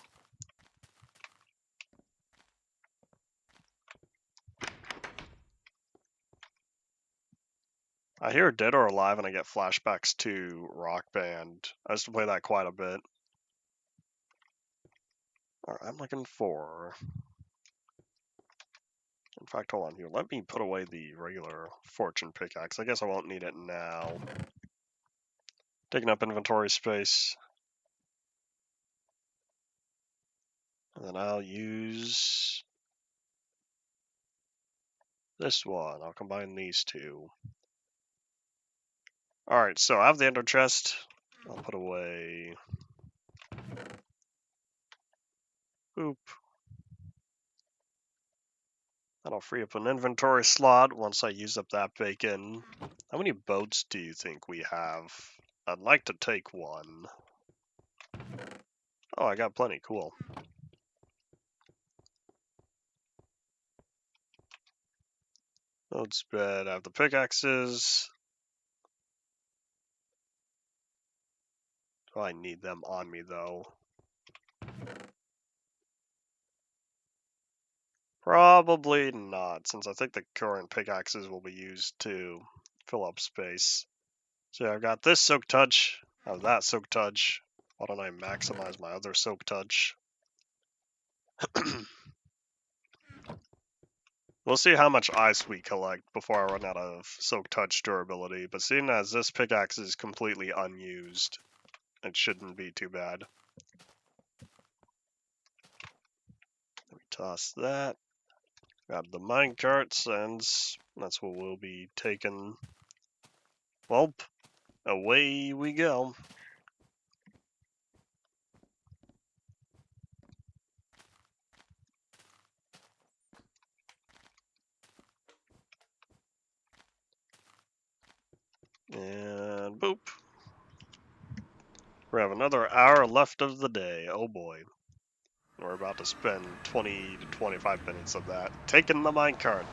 I hear Dead or Alive and I get flashbacks to Rock Band. I used to play that quite a bit. Alright, I'm looking for... In fact, hold on here. Let me put away the regular fortune pickaxe. I guess I won't need it now. Taking up inventory space. And then I'll use this one. I'll combine these two. Alright, so I have the ender chest. I'll put away... Oop. That'll free up an inventory slot once I use up that bacon. How many boats do you think we have? I'd like to take one. Oh, I got plenty. Cool. Boats bed. I have the pickaxes. Do I need them on me, though? Probably not, since I think the current pickaxes will be used to fill up space. So yeah, I've got this soak touch, I have that soak touch. Why don't I maximize my other soak touch? We'll see how much ice we collect before I run out of Soak Touch durability, but seeing as this pickaxe is completely unused, it shouldn't be too bad. Let me toss that. Grab the minecart, since that's what we'll be taking. Well, away we go. And boop. We have another hour left of the day. Oh boy. We're about to spend 20 to 25 minutes of that taking the minecart.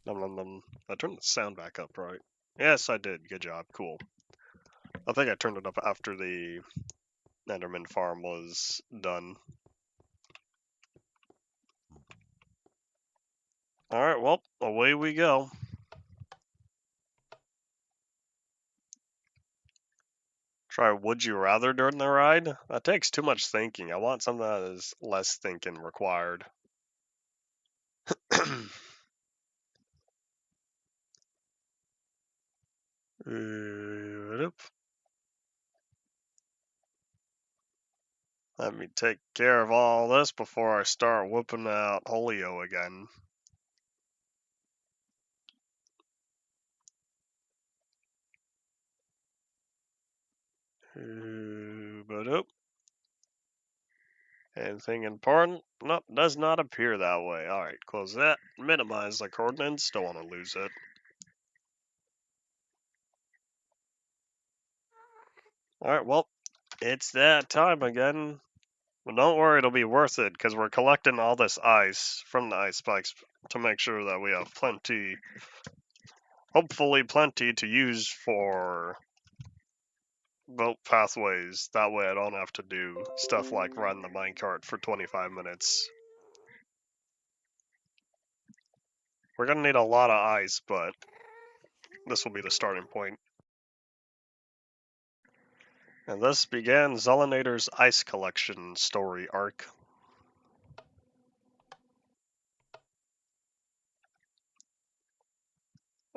Nom, nom, nom. I turned the sound back up, right? Yes, I did. Good job. Cool. I think I turned it up after the Enderman farm was done. Alright, well, away we go. Try Would You Rather during the ride? That takes too much thinking. I want something that is less thinking required. Let me take care of all this before I start whooping out Holio again. Anything important? Nope, does not appear that way. Alright, close that. Minimize the coordinates. Don't want to lose it. Alright, well, it's that time again. But don't worry, it'll be worth it, because we're collecting all this ice from the ice spikes to make sure that we have plenty, hopefully plenty to use for boat pathways. That way I don't have to do stuff like run the minecart for 25 minutes. We're going to need a lot of ice, but this will be the starting point. And this began Zelinator's ice collection story arc.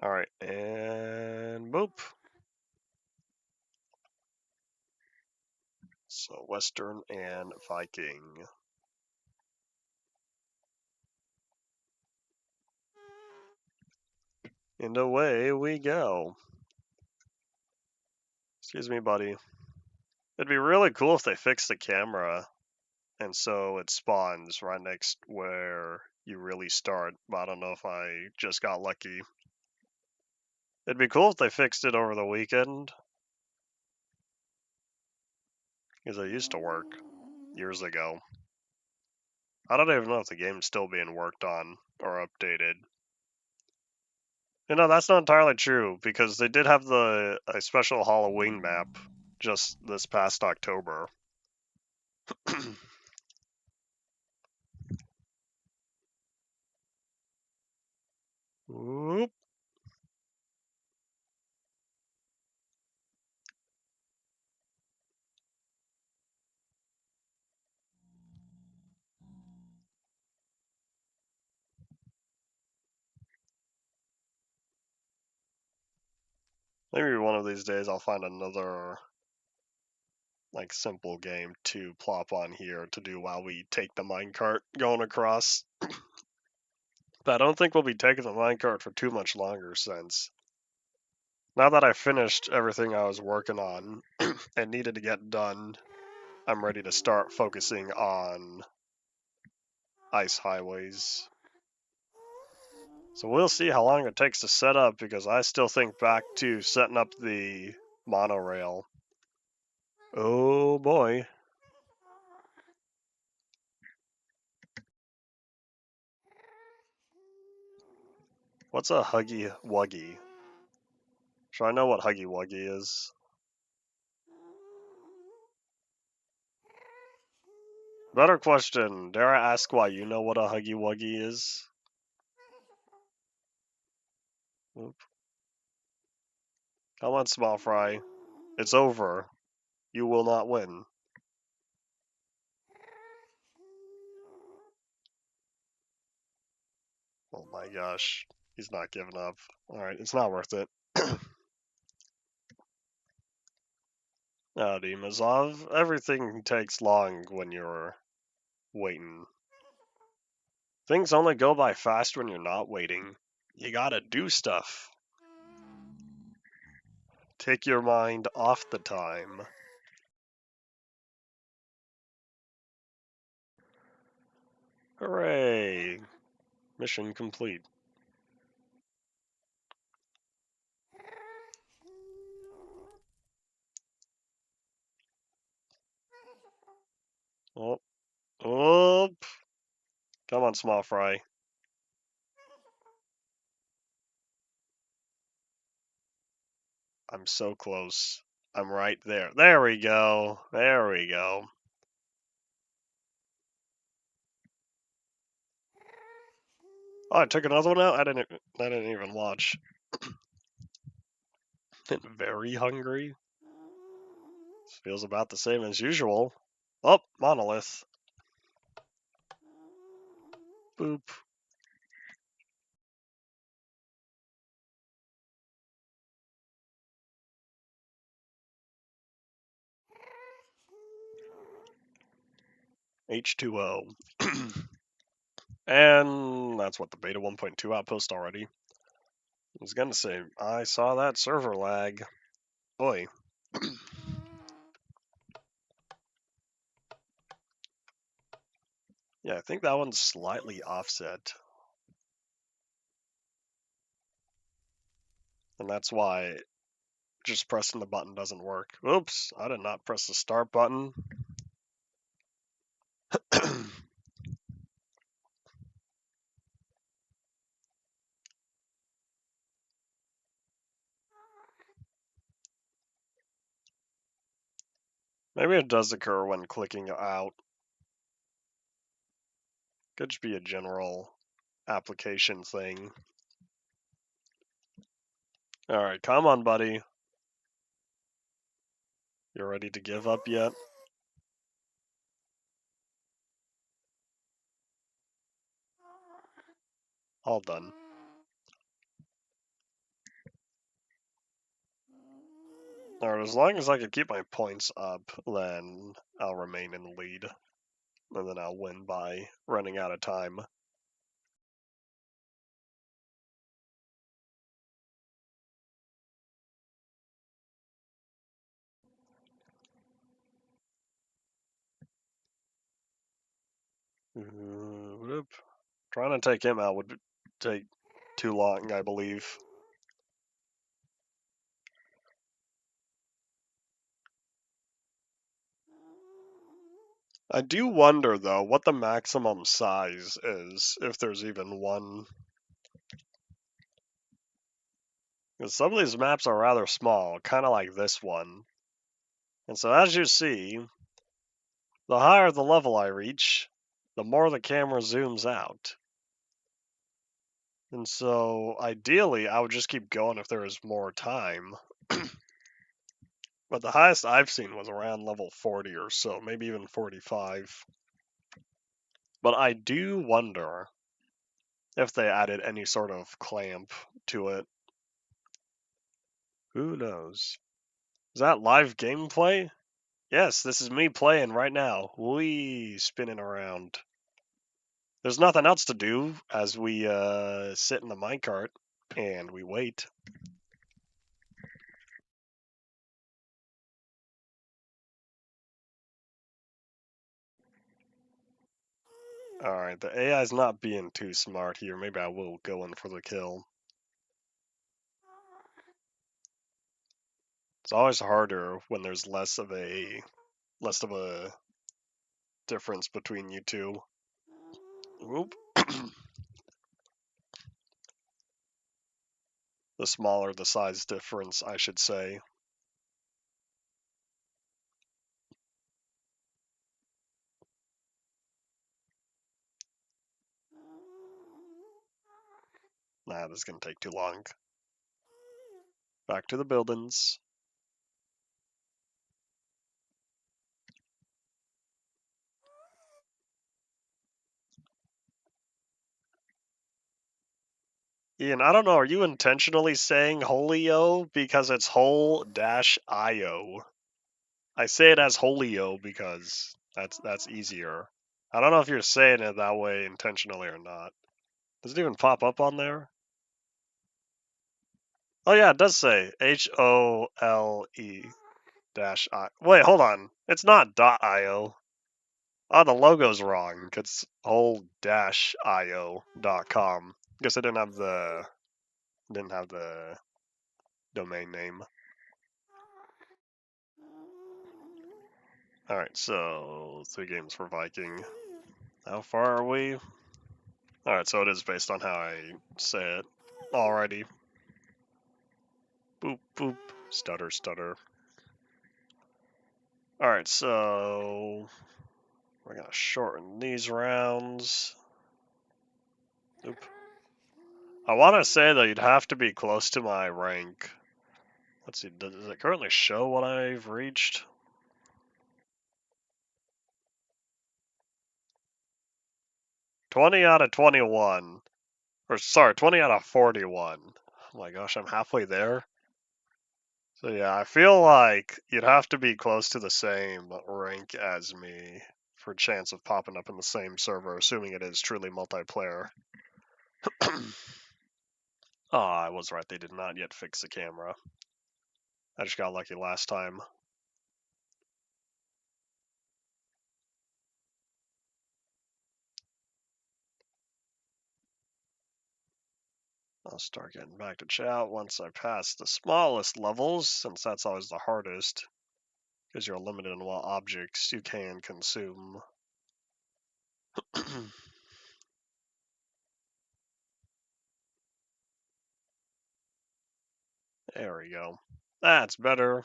Alright, and boop. So Western and Viking. And away we go. Excuse me, buddy. It'd be really cool if they fixed the camera and so it spawns right next where you really start, but I don't know if I just got lucky. It'd be cool if they fixed it over the weekend, because it used to work years ago. I don't even know if the game's still being worked on or updated. You know, that's not entirely true, because they did have a special Halloween map just this past October. Whoop. Maybe one of these days I'll find another like simple game to plop on here to do while we take the minecart going across. But I don't think we'll be taking the minecart for too much longer, since now that I finished everything I was working on and needed to get done, I'm ready to start focusing on ice highways. So we'll see how long it takes to set up, because I still think back to setting up the monorail. Oh boy. What's a Huggy Wuggy? Should I know what Huggy Wuggy is? Better question, dare I ask why you know what a Huggy Wuggy is? Oop. Come on, small fry. It's over. You will not win. Oh my gosh. He's not giving up. Alright, it's not worth it. No, Dimazov. Everything takes long when you're waiting. Things only go by fast when you're not waiting. You gotta do stuff. Take your mind off the time. Hooray! Mission complete. Oh, oh! Come on, small fry. I'm so close. I'm right there. There we go. There we go. Oh, I took another one out? I didn't even watch. Very hungry. This feels about the same as usual. Oh, monolith. Boop. H2O. And that's what the beta 1.2 outpost already. I was gonna say, I saw that server lag. Oi. Yeah, I think that one's slightly offset. And that's why just pressing the button doesn't work. Oops, I did not press the start button. Maybe it does occur when clicking out. Could just be a general application thing. Alright, come on, buddy. You ready to give up yet? All done. Alright, as long as I can keep my points up, then I'll remain in the lead. And then I'll win by running out of time. Whoop. Trying to take him out would take too long, I believe. I do wonder, though, what the maximum size is, if there's even one. Because some of these maps are rather small, kind of like this one. And so as you see, the higher the level I reach, the more the camera zooms out. And so ideally, I would just keep going if there was more time. But the highest I've seen was around level 40 or so, maybe even 45. But I do wonder if they added any sort of clamp to it. Who knows? Is that live gameplay? Yes, this is me playing right now. Wee, spinning around. There's nothing else to do as we sit in the minecart and we wait. Alright, the AI's not being too smart here. Maybe I will go in for the kill. It's always harder when there's less of a difference between you two. Whoop. The smaller the size difference, I should say. Nah, this is gonna take too long. Back to the buildings. Ian, I don't know, are you intentionally saying Holio because it's whole-io? I say it as Holio because that's easier. I don't know if you're saying it that way intentionally or not. Does it even pop up on there? Oh yeah, it does say HOLE dash I. Wait, hold on. It's not .io. Oh, the logo's wrong. It's whole-io.com. Guess I didn't have the domain name. All right, so 3 games for Viking. How far are we? All right, so it is based on how I say it. Alrighty. Boop boop. Stutter stutter. All right, so we're gonna shorten these rounds. Oop. I want to say that you'd have to be close to my rank. Let's see, does it currently show what I've reached? $20 out of 21. Or sorry, 20 out of 41. Oh my gosh, I'm halfway there. So yeah, I feel like you'd have to be close to the same rank as me for a chance of popping up in the same server, assuming it is truly multiplayer. Oh, I was right, they did not yet fix the camera. I just got lucky last time. I'll start getting back to chat once I pass the smallest levels, since that's always the hardest, because you're limited on what objects you can consume. There we go. That's better.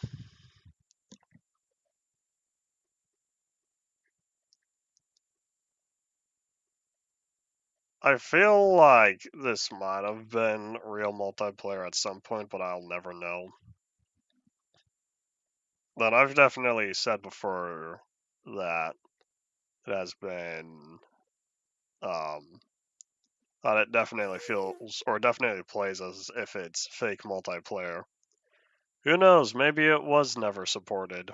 I feel like this might have been real multiplayer at some point, but I'll never know. But I've definitely said before that it has been, that it definitely feels, or definitely plays as if it's fake multiplayer. Who knows, maybe it was never supported.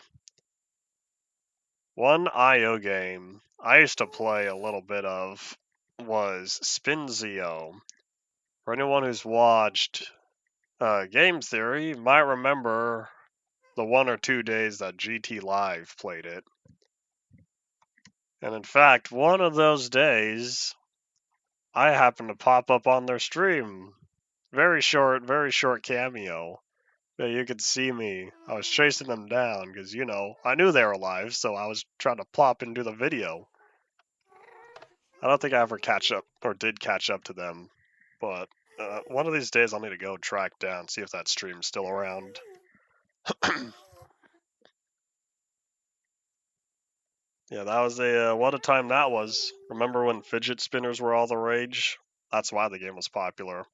One IO game I used to play a little bit of was Spinzio. For anyone who's watched Game Theory, might remember the 1 or 2 days that GT Live played it. And in fact, one of those days, I happened to pop up on their stream. Very short cameo. Yeah, you could see me. I was chasing them down because, I knew they were alive, so I was trying to plop into the video. I don't think I ever did catch up to them, but one of these days I'll need to go track down, see if that stream's still around. Yeah, that was what a time that was. Remember when fidget spinners were all the rage? That's why the game was popular.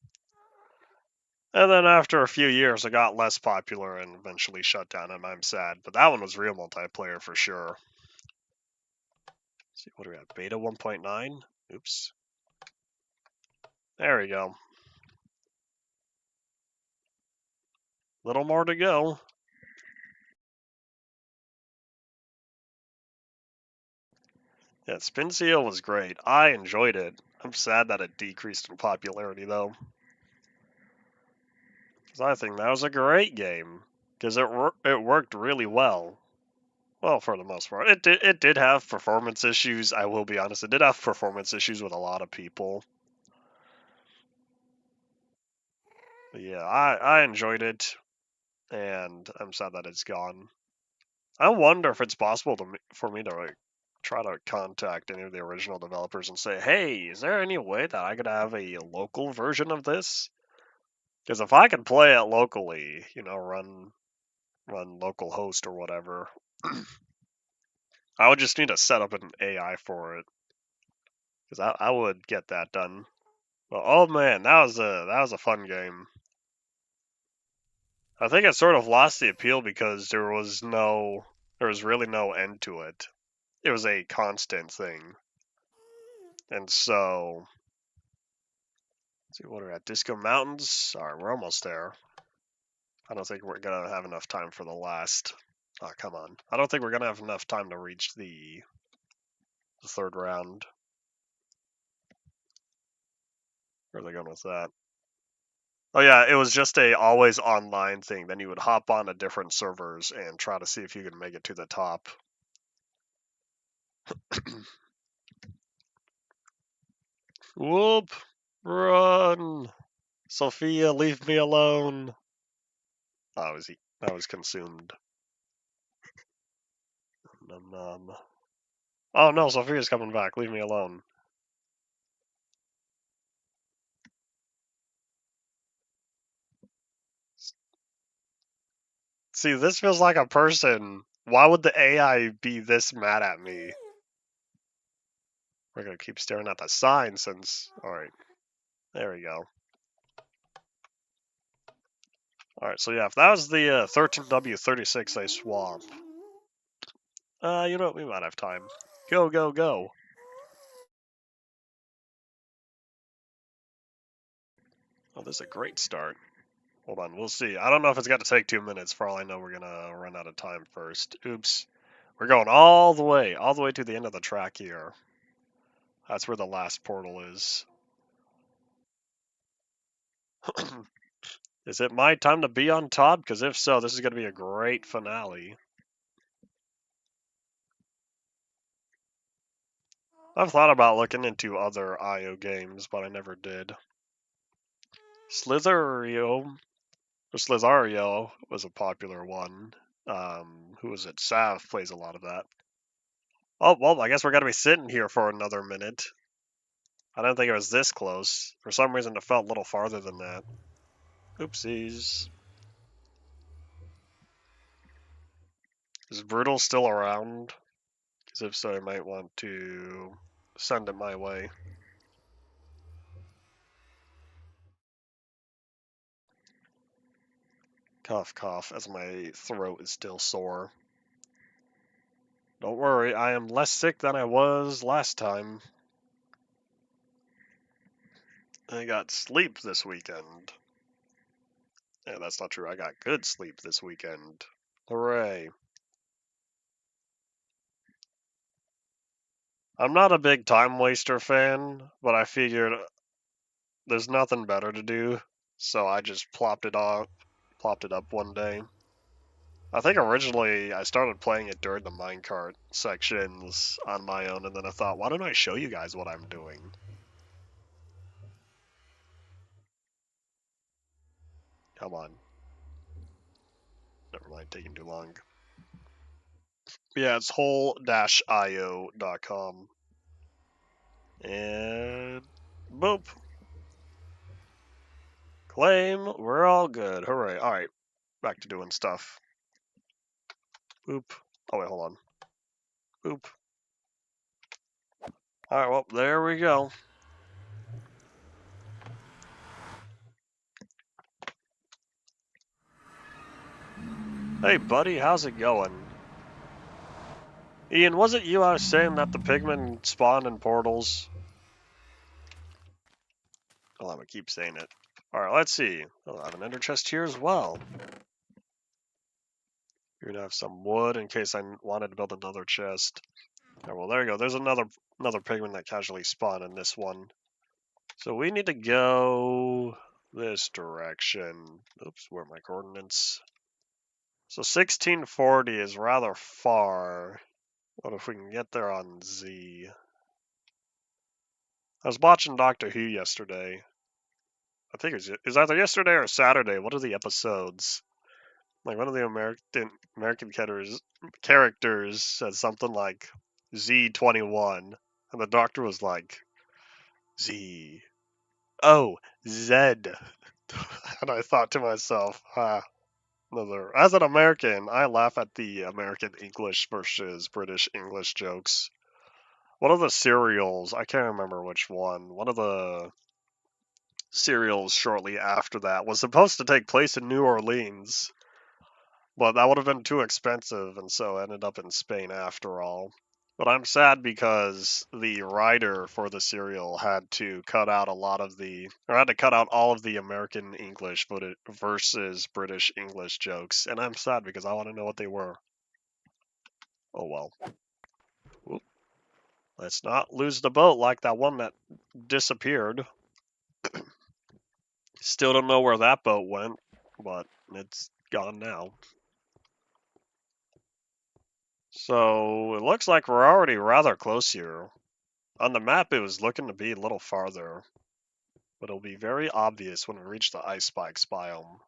And then after a few years, it got less popular and eventually shut down, and I'm sad. But that one was real multiplayer for sure. Let's see, what do we have? Beta 1.9? Oops. There we go. Little more to go. Yeah, Spin Seal was great. I enjoyed it. I'm sad that it decreased in popularity, though. Because I think that was a great game. Because it worked really well. Well, for the most part. It did have performance issues, I will be honest. It did have performance issues with a lot of people. But yeah, I enjoyed it. And I'm sad that it's gone. I wonder if it's possible for me to try to contact any of the original developers and say, hey, is there any way that I could have a local version of this? Because if I could play it locally, run local host or whatever, I would just need to set up an AI for it. Because I would get that done. But oh man, that was a fun game. I think it sort of lost the appeal because there was really no end to it. It was a constant thing. And so, let's see what we're at. Disco Mountains. Alright, we're almost there. I don't think we're gonna have enough time for the last. Oh, come on. I don't think we're gonna have enough time to reach the third round. Where are they going with that? Oh yeah, it was just a always online thing. Then you would hop on to different servers and try to see if you could make it to the top. Whoop! Run! Sophia, leave me alone. Oh, I was consumed. Num num. Oh no, Sophia's coming back. Leave me alone. See, this feels like a person. Why would the AI be this mad at me? We're gonna keep staring at the sign since. Alright. There we go. Alright, so yeah, if that was the 13W36 swamp. You know what? We might have time. Go, go, go. Oh, this is a great start. Hold on, we'll see. I don't know if it's got to take 2 minutes. For all I know, we're gonna run out of time first. Oops. We're going all the way to the end of the track here. That's where the last portal is. Is it my time to be on top? Because if so, this is going to be a great finale. I've thought about looking into other IO games, but I never did. Slither.io was a popular one. Who was it? Sav plays a lot of that. Oh, well, I guess we're going to be sitting here for another minute. I didn't think it was this close. For some reason, it felt a little farther than that. Oopsies. Is Brutal still around? Because if so, I might want to send it my way. Cough, cough, as my throat is still sore. Don't worry, I am less sick than I was last time. I got sleep this weekend. Yeah, that's not true. I got good sleep this weekend. Hooray. I'm not a big time waster fan, but I figured there's nothing better to do, so I just plopped it up one day. I think originally I started playing it during the minecart sections on my own, and then I thought, why don't I show you guys what I'm doing? Come on. Never mind, taking too long. Yeah, it's whole-io.com. And boop. Claim, we're all good. Hooray. Alright, back to doing stuff. Boop. Oh, wait, hold on. Boop. Alright, well, there we go. Hey, buddy, how's it going? Ian, was it you I was saying that the pigmen spawn in portals? Oh, I'm gonna keep saying it. Alright, let's see. Oh, I have an ender chest here as well. You're gonna have some wood in case I wanted to build another chest. Alright, well, there you go. There's another pigman that casually spawned in this one. So we need to go this direction. Oops, where are my coordinates? So 1640 is rather far. What if we can get there on Z? I was watching Doctor Who yesterday. I think it was either yesterday or Saturday. One of the episodes, like one of the American characters said something like Z21, and the Doctor was like Z. Oh, Zed. And I thought to myself, as an American, I laugh at the American English versus British English jokes. One of the serials, I can't remember which one, one of the serials shortly after that was supposed to take place in New Orleans, but that would have been too expensive, and so ended up in Spain after all. But I'm sad because the writer for the serial had to cut out had to cut out all of the American English versus British English jokes, and I'm sad because I want to know what they were. Oh well. Oop. Let's not lose the boat like that one that disappeared. Still don't know where that boat went, but it's gone now. So it looks like we're already rather close here. On the map, it was looking to be a little farther, but it'll be very obvious when we reach the ice spikes biome.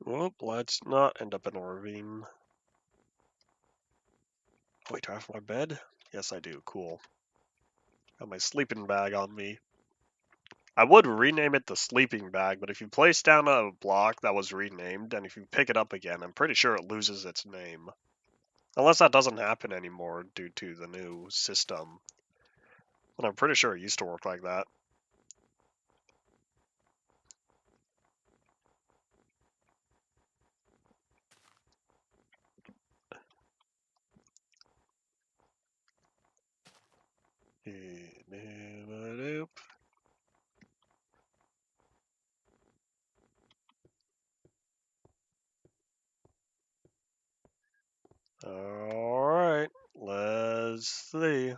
Whoop, let's not end up in a ravine. Wait, do I have my bed? Yes, I do. Cool. Got my sleeping bag on me. I would rename it the sleeping bag, but if you place down a block that was renamed, and if you pick it up again, I'm pretty sure it loses its name. Unless that doesn't happen anymore due to the new system. But I'm pretty sure it used to work like that. Alright, let's see.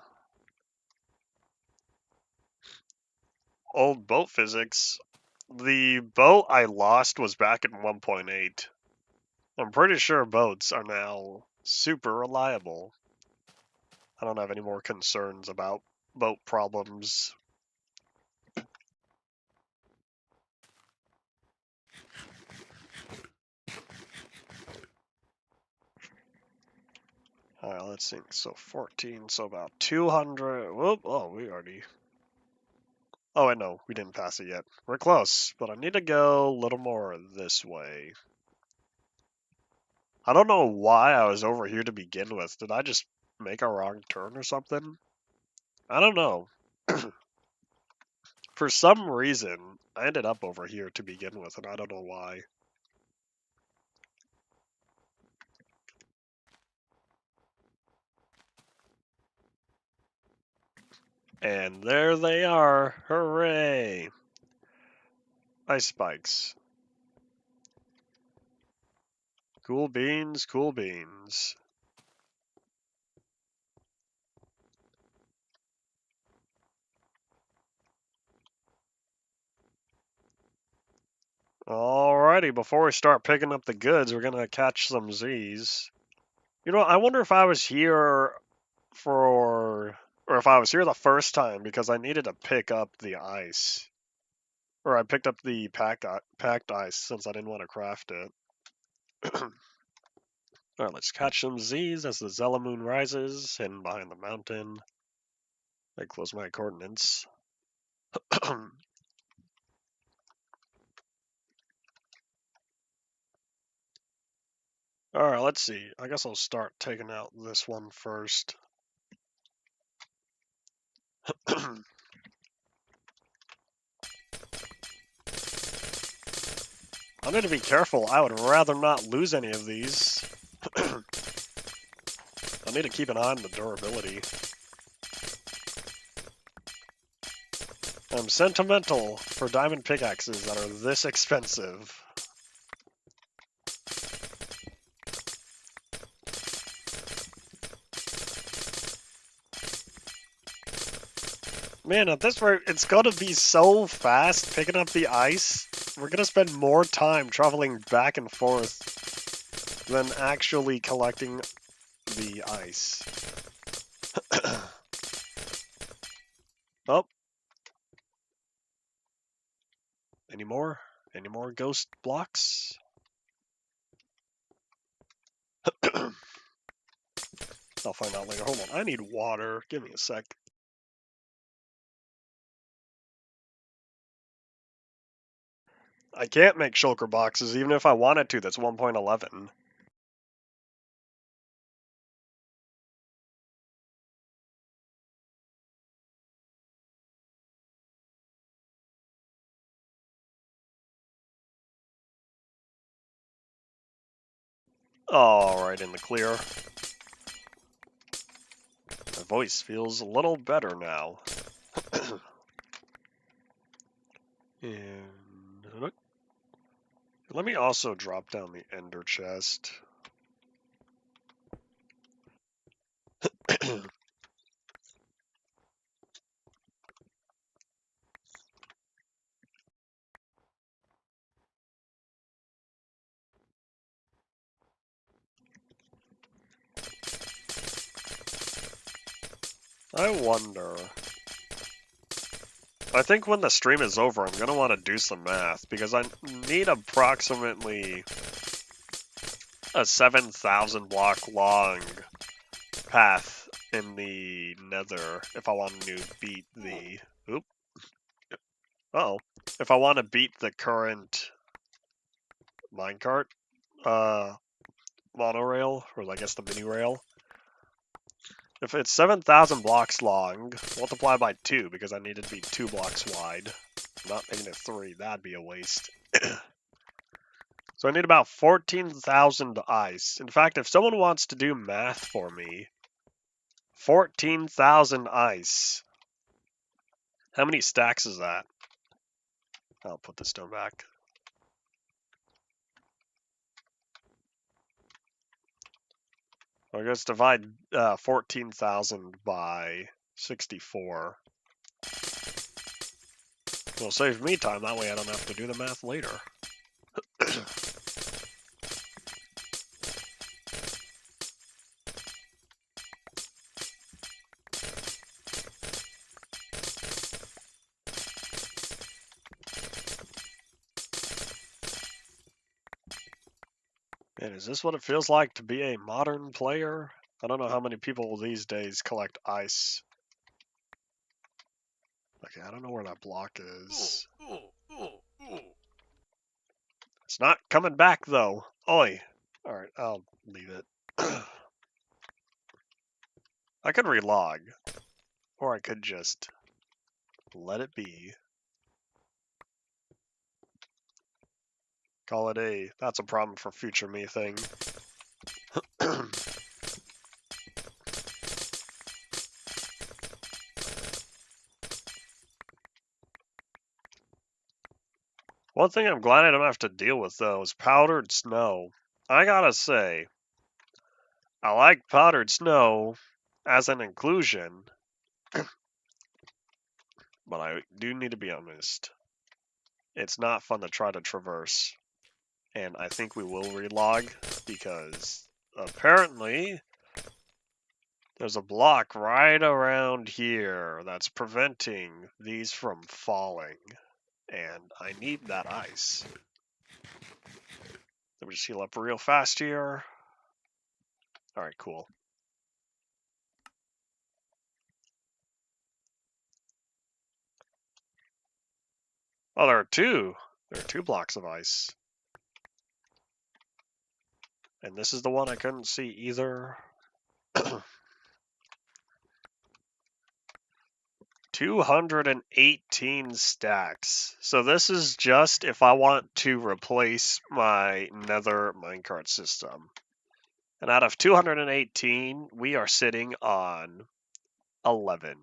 Old boat physics. The boat I lost was back in 1.8. I'm pretty sure boats are now super reliable. I don't have any more concerns about boat problems. Alright, let's think. So 14, so about 200. Whoop, oh, we already. Oh, wait, no, we didn't pass it yet. We're close, but I need to go a little more this way. I don't know why I was over here to begin with. Did I just make a wrong turn or something? I don't know. For some reason, I ended up over here to begin with, and I don't know why. And there they are. Hooray! Ice spikes. Cool beans, cool beans. Alrighty, before we start picking up the goods, we're gonna catch some Z's. You know, I wonder if I was here or if I was here the first time because I needed to pick up the ice. Or I picked up the packed ice since I didn't want to craft it. Alright, let's catch some Z's as the Zella Moon rises, hidden behind the mountain. I close my coordinates. Alright, let's see. I guess I'll start taking out this one first. I need to be careful. I would rather not lose any of these. I need to keep an eye on the durability. I'm sentimental for diamond pickaxes that are this expensive. Man, at this rate, it's gonna be so fast picking up the ice. We're gonna spend more time traveling back and forth than actually collecting the ice. Oh. Any more? Any more ghost blocks? I'll find out later. Hold on. I need water. Give me a sec. I can't make shulker boxes even if I wanted to. That's 1.11. Alright, in the clear. My voice feels a little better now. And let me also drop down the ender chest. I wonder. I think when the stream is over, I'm gonna want to do some math because I need approximately a 7,000 block long path in the nether if I want to beat the... Oop. Uh-oh. If I want to beat the current minecart monorail, or I guess the mini rail. If it's 7,000 blocks long, multiply by 2 because I need it to be 2 blocks wide. I'm not making it 3, that'd be a waste. So I need about 14,000 ice. In fact, if someone wants to do math for me, 14,000 ice. How many stacks is that? I'll put the stone back. I guess divide 14,000 by 64. It'll save me time, that way I don't have to do the math later. And is this what it feels like to be a modern player? I don't know how many people these days collect ice. Okay, I don't know where that block is. It's not coming back, though. Oi. Alright, I'll leave it. I could relog. Or I could just let it be. Call it a, that's a problem for future me thing. One thing I'm glad I don't have to deal with, though, is powdered snow. I gotta say, I like powdered snow as an inclusion, but I do need to be honest. It's not fun to try to traverse. And I think we will relog, because apparently there's a block right around here that's preventing these from falling. And I need that ice. Let me just heal up real fast here. Alright, cool. Oh, there are two. There are 2 blocks of ice. And this is the one I couldn't see either. 218 stacks. So this is just if I want to replace my nether minecart system. And out of 218, we are sitting on 11.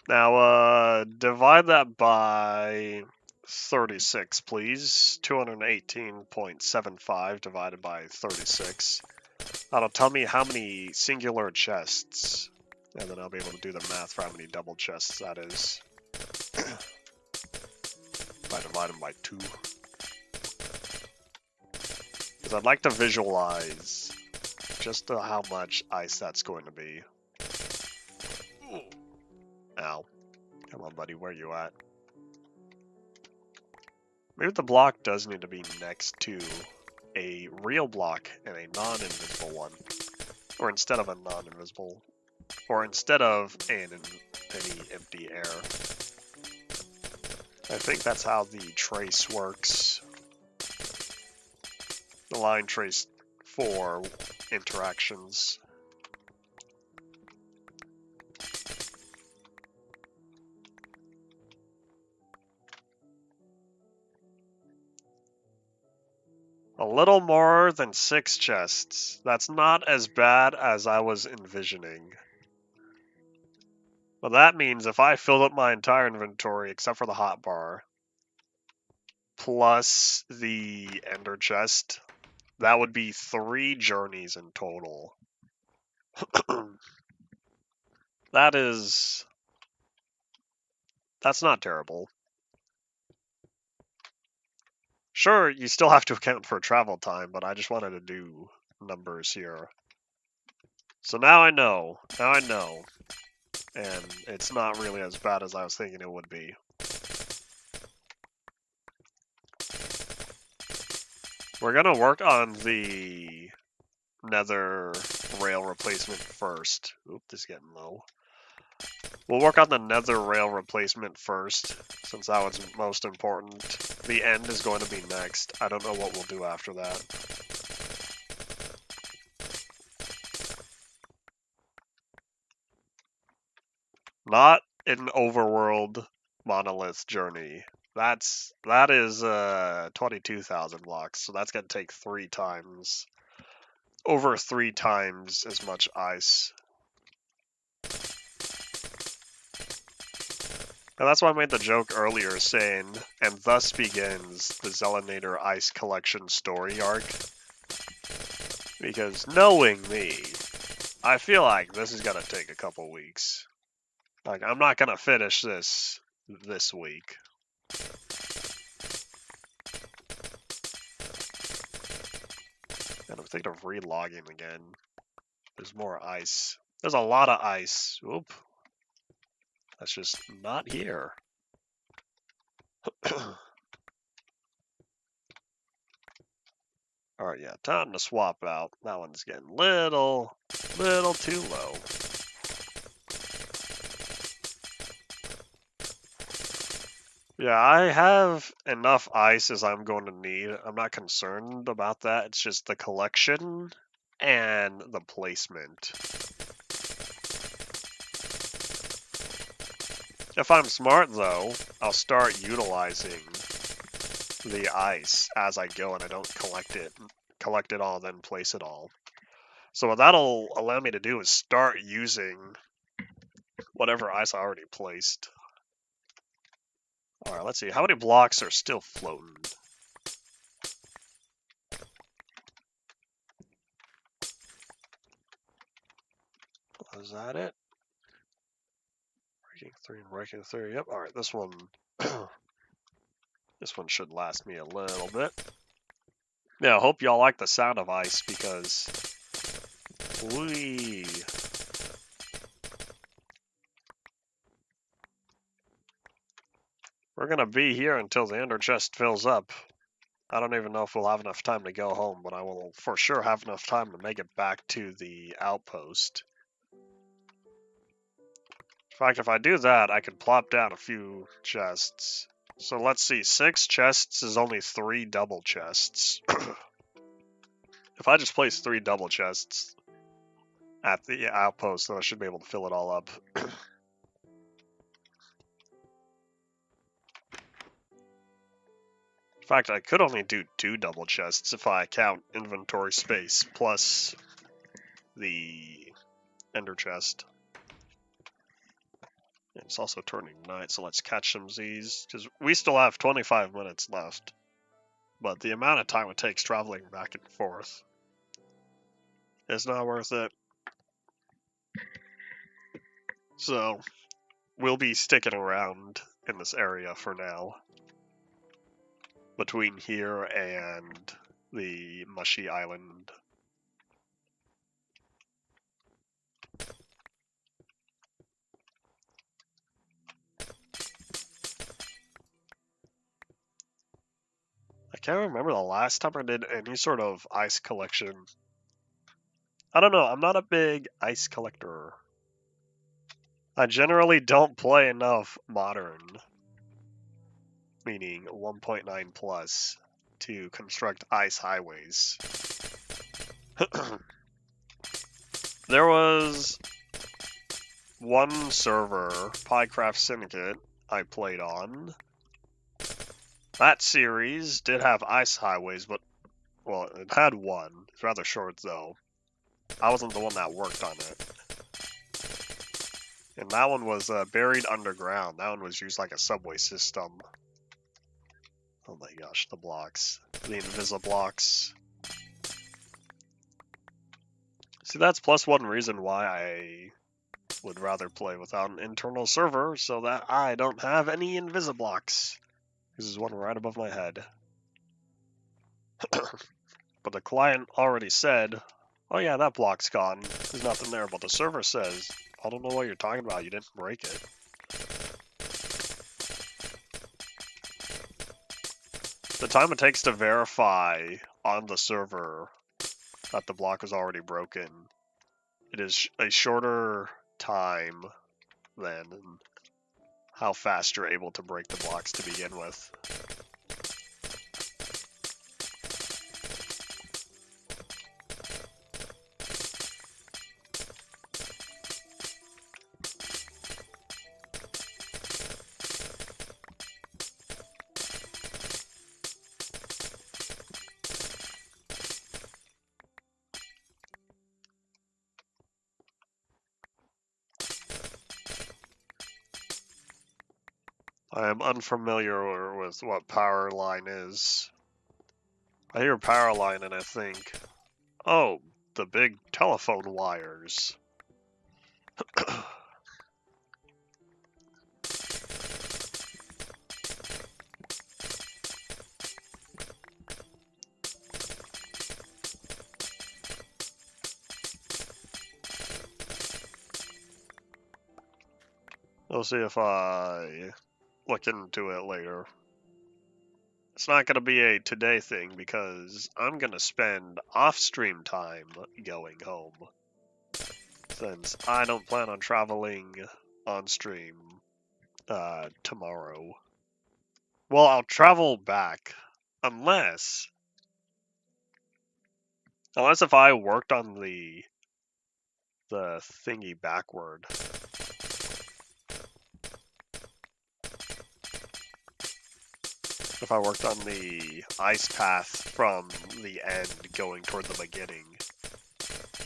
Now, divide that by 36, please. 218.75 divided by 36. That'll tell me how many singular chests. And then I'll be able to do the math for how many double chests that is. If I divide them by 2. Because I'd like to visualize just how much ice that's going to be. Ow. Come on, buddy, where you at? Maybe the block does need to be next to a real block and a non-invisible one. Or instead of a non-invisible. Or instead of any empty air. I think that's how the trace works. The line trace for interactions. A little more than 6 chests. That's not as bad as I was envisioning. But that means if I filled up my entire inventory except for the hotbar, plus the ender chest, that would be 3 journeys in total. That's not terrible. Sure, you still have to account for travel time, but I just wanted to do numbers here. So now I know. And it's not really as bad as I was thinking it would be. We're gonna work on the nether rail replacement first. Oop, this is getting low. We'll work on the nether rail replacement first, since that was most important. The end is going to be next. I don't know what we'll do after that. Not an overworld monolith journey. That is 22,000 blocks, so that's gonna take 3 times, over 3 times as much ice. And that's why I made the joke earlier saying, and thus begins the Zelinator Ice Collection story arc. Because knowing me, I feel like this is gonna take a couple weeks. Like, I'm not gonna finish this week. And I'm thinking of re-logging again. There's more ice. There's a lot of ice. Oop. That's just not here. Alright, yeah, time to swap out. That one's getting little too low. Yeah, I have enough ice as I'm going to need. I'm not concerned about that. It's just the collection and the placement. If I'm smart, though, I'll start utilizing the ice as I go and I don't collect it all, then place it all. So what that'll allow me to do is start using whatever ice I already placed. Alright, let's see. How many blocks are still floating? Is that it? Breaking 3. Yep, alright, this one... this one should last me a little bit. Yeah, I hope y'all like the sound of ice, because... we're gonna be here until the ender chest fills up. I don't even know if we'll have enough time to go home, but I will for sure have enough time to make it back to the outpost. In fact, if I do that, I could plop down a few chests. So let's see, 6 chests is only 3 double chests. If I just place 3 double chests at the outpost, then I should be able to fill it all up. In fact, I could only do 2 double chests if I count inventory space plus the ender chest. And it's also turning night, so let's catch some Z's, because we still have 25 minutes left. But the amount of time it takes traveling back and forth is not worth it. So, we'll be sticking around in this area for now. Between here and the Mushy Island. I can't remember the last time I did any sort of ice collection. I don't know, I'm not a big ice collector. I generally don't play enough modern, meaning 1.9 plus, to construct ice highways. There was one server, Piecraft Syndicate, I played on. That series did have ice highways, but Well, it had one. It's rather short, though. I wasn't the one that worked on it. And that one was buried underground. That one was used like a subway system. Oh my gosh, the blocks. The Invisiblocks. See, that's plus one reason why I would rather play without an internal server, so that I don't have any Invisiblocks. This is one right above my head. But the client already said, oh yeah, that block's gone. There's nothing there, but the server says, I don't know what you're talking about, you didn't break it. The time it takes to verify on the server that the block was already broken, it is a shorter time than how fast you're able to break the blocks to begin with. I am unfamiliar with what power line is. I hear power line and I think, oh, the big telephone wires. We'll see if I look into it later. It's not going to be a today thing because I'm going to spend off-stream time going home. Since I don't plan on traveling on stream tomorrow. Well, I'll travel back unless if I worked on the thingy backward. If I worked on the ice path from the end going toward the beginning.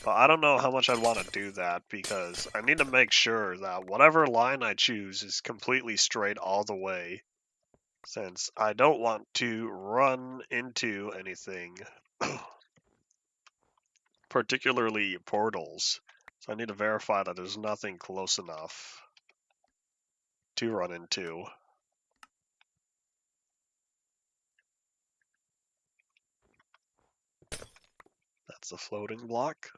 But I don't know how much I'd want to do that because I need to make sure that whatever line I choose is completely straight all the way. Since I don't want to run into anything, particularly portals. So I need to verify that there's nothing close enough to run into. That's the floating block.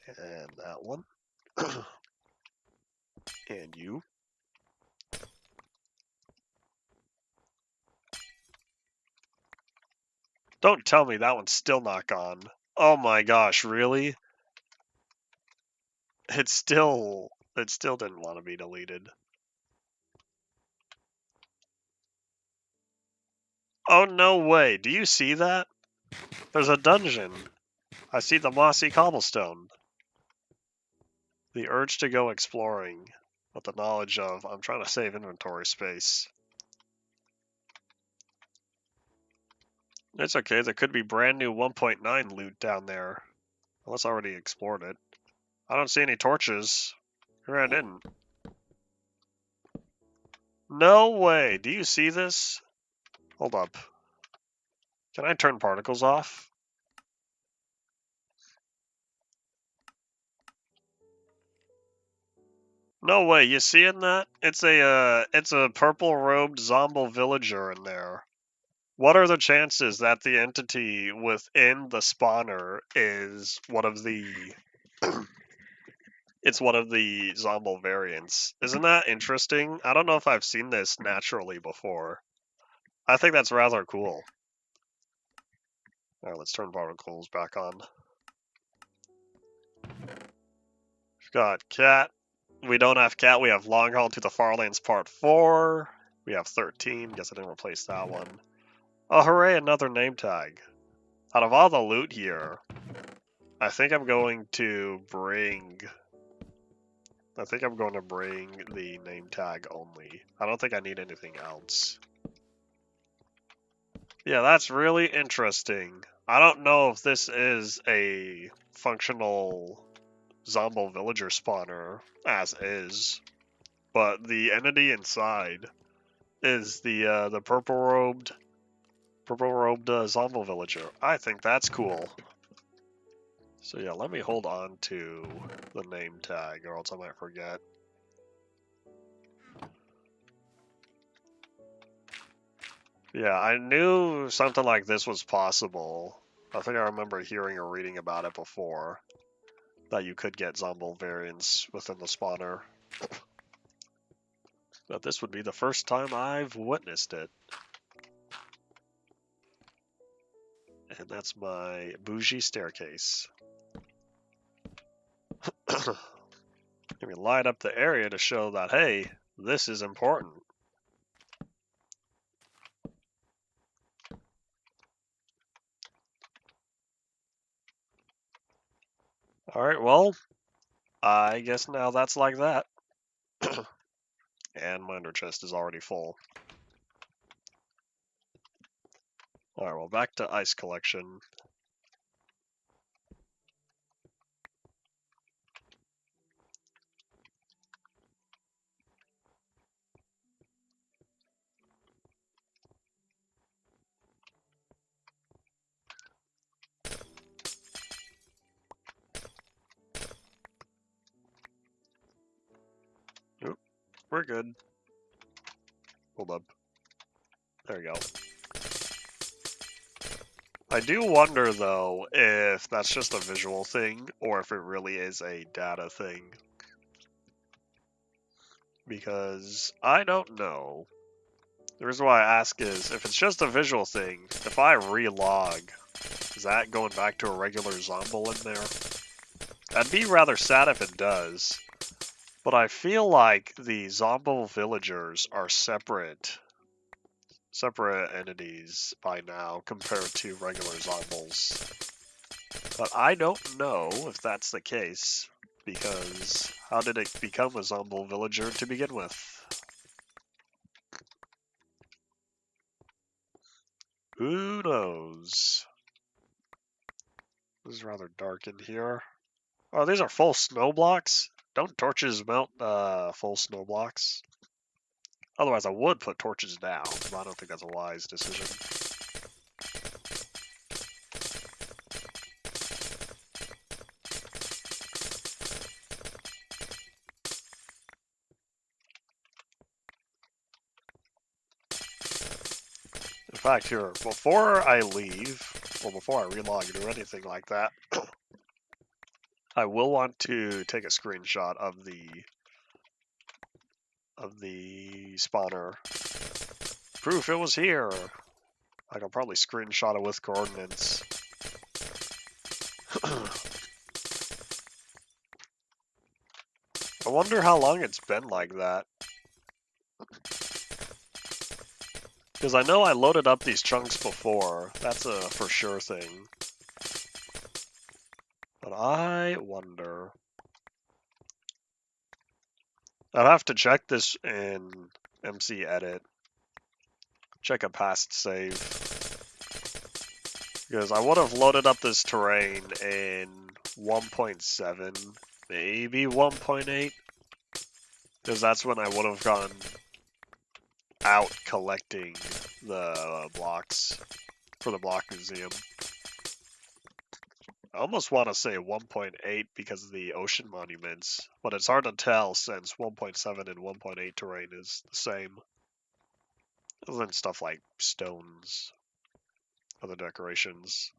And that one. And you. Don't tell me that one's still not gone. Oh my gosh, really? It still didn't want to be deleted. Oh, no way. Do you see that? There's a dungeon. I see the mossy cobblestone. The urge to go exploring with the knowledge of I'm trying to save inventory space. It's okay, there could be brand new 1.9 loot down there. Unless I already explored it. I don't see any torches. Here I didn't. No way! Do you see this? Hold up. Can I turn particles off? No way, you seeing that? It's a purple-robed zombie villager in there. What are the chances that the entity within the spawner is one of the it's one of the zombie variants? Isn't that interesting? I don't know if I've seen this naturally before. I think that's rather cool. Alright, let's turn particles back on. We've got cat. We don't have cat, we have Long Haul to the Farlands Part 4. We have 13. Guess I didn't replace that one. Oh, hooray, another name tag. Out of all the loot here, I think I'm going to bring the name tag only. I don't think I need anything else. Yeah, that's really interesting. I don't know if this is a functional Zombo villager spawner, as is, but the entity inside is the purple robed Zombo villager. I think that's cool. So yeah, let me hold on to the name tag, or else I might forget. Yeah, I knew something like this was possible. I think I remember hearing or reading about it before, that you could get Zombo variants within the spawner. But this would be the first time I've witnessed it. And that's my bougie staircase. Let me light up the area to show that, hey, this is important. Alright, well, I guess now that's like that. And my ender chest is already full. Alright, well, back to ice collection. Oop, we're good. Hold up. There we go. I do wonder, though, if that's just a visual thing, or if it really is a data thing. Because I don't know. The reason why I ask is, if it's just a visual thing, if I relog, is that going back to a regular Zombo in there? I'd be rather sad if it does. But I feel like the Zombo villagers are separate entities by now compared to regular Zombos. But I don't know if that's the case, because how did it become a Zombo villager to begin with? Who knows? This is rather dark in here. Oh, these are full snow blocks? Don't torches melt full snow blocks? Otherwise I would put torches down, but I don't think that's a wise decision. In fact, here, before I leave, or before I relog or do anything like that, I will want to take a screenshot of the spawner. Proof it was here. I can probably screenshot it with coordinates. I wonder how long it's been like that. Because I know I loaded up these chunks before. That's a for sure thing. But I wonder. I'd have to check this in MC Edit. Check a past save. Because I would have loaded up this terrain in 1.7, maybe 1.8. Because that's when I would have gone out collecting the blocks for the block museum. I almost want to say 1.8 because of the ocean monuments, but it's hard to tell since 1.7 and 1.8 terrain is the same. Other than stuff like stones, other decorations.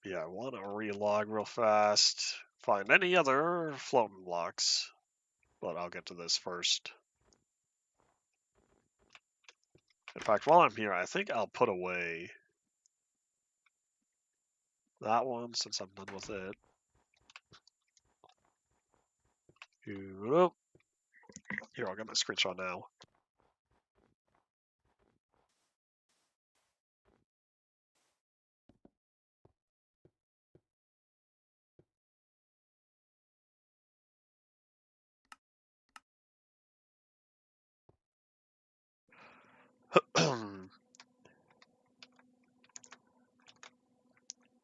Yeah, I want to relog real fast. Find any other floating blocks, but I'll get to this first. In fact, while I'm here, I think I'll put away that one since I'm done with it. Here, I'll get my screenshot now.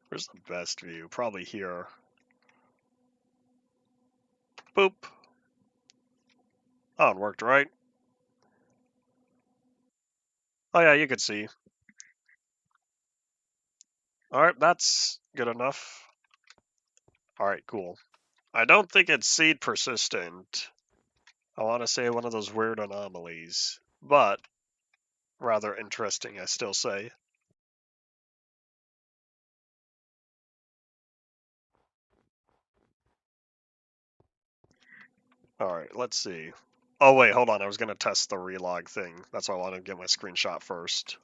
Where's the best view? Probably here. Boop. Oh, it worked, right? Oh yeah, you can see. Alright, that's good enough. Alright, cool. I don't think it's seed persistent. I want to say one of those weird anomalies, but rather interesting, I still say. Alright, let's see. Oh wait, hold on, I was going to test the relog thing. That's why I wanted to get my screenshot first.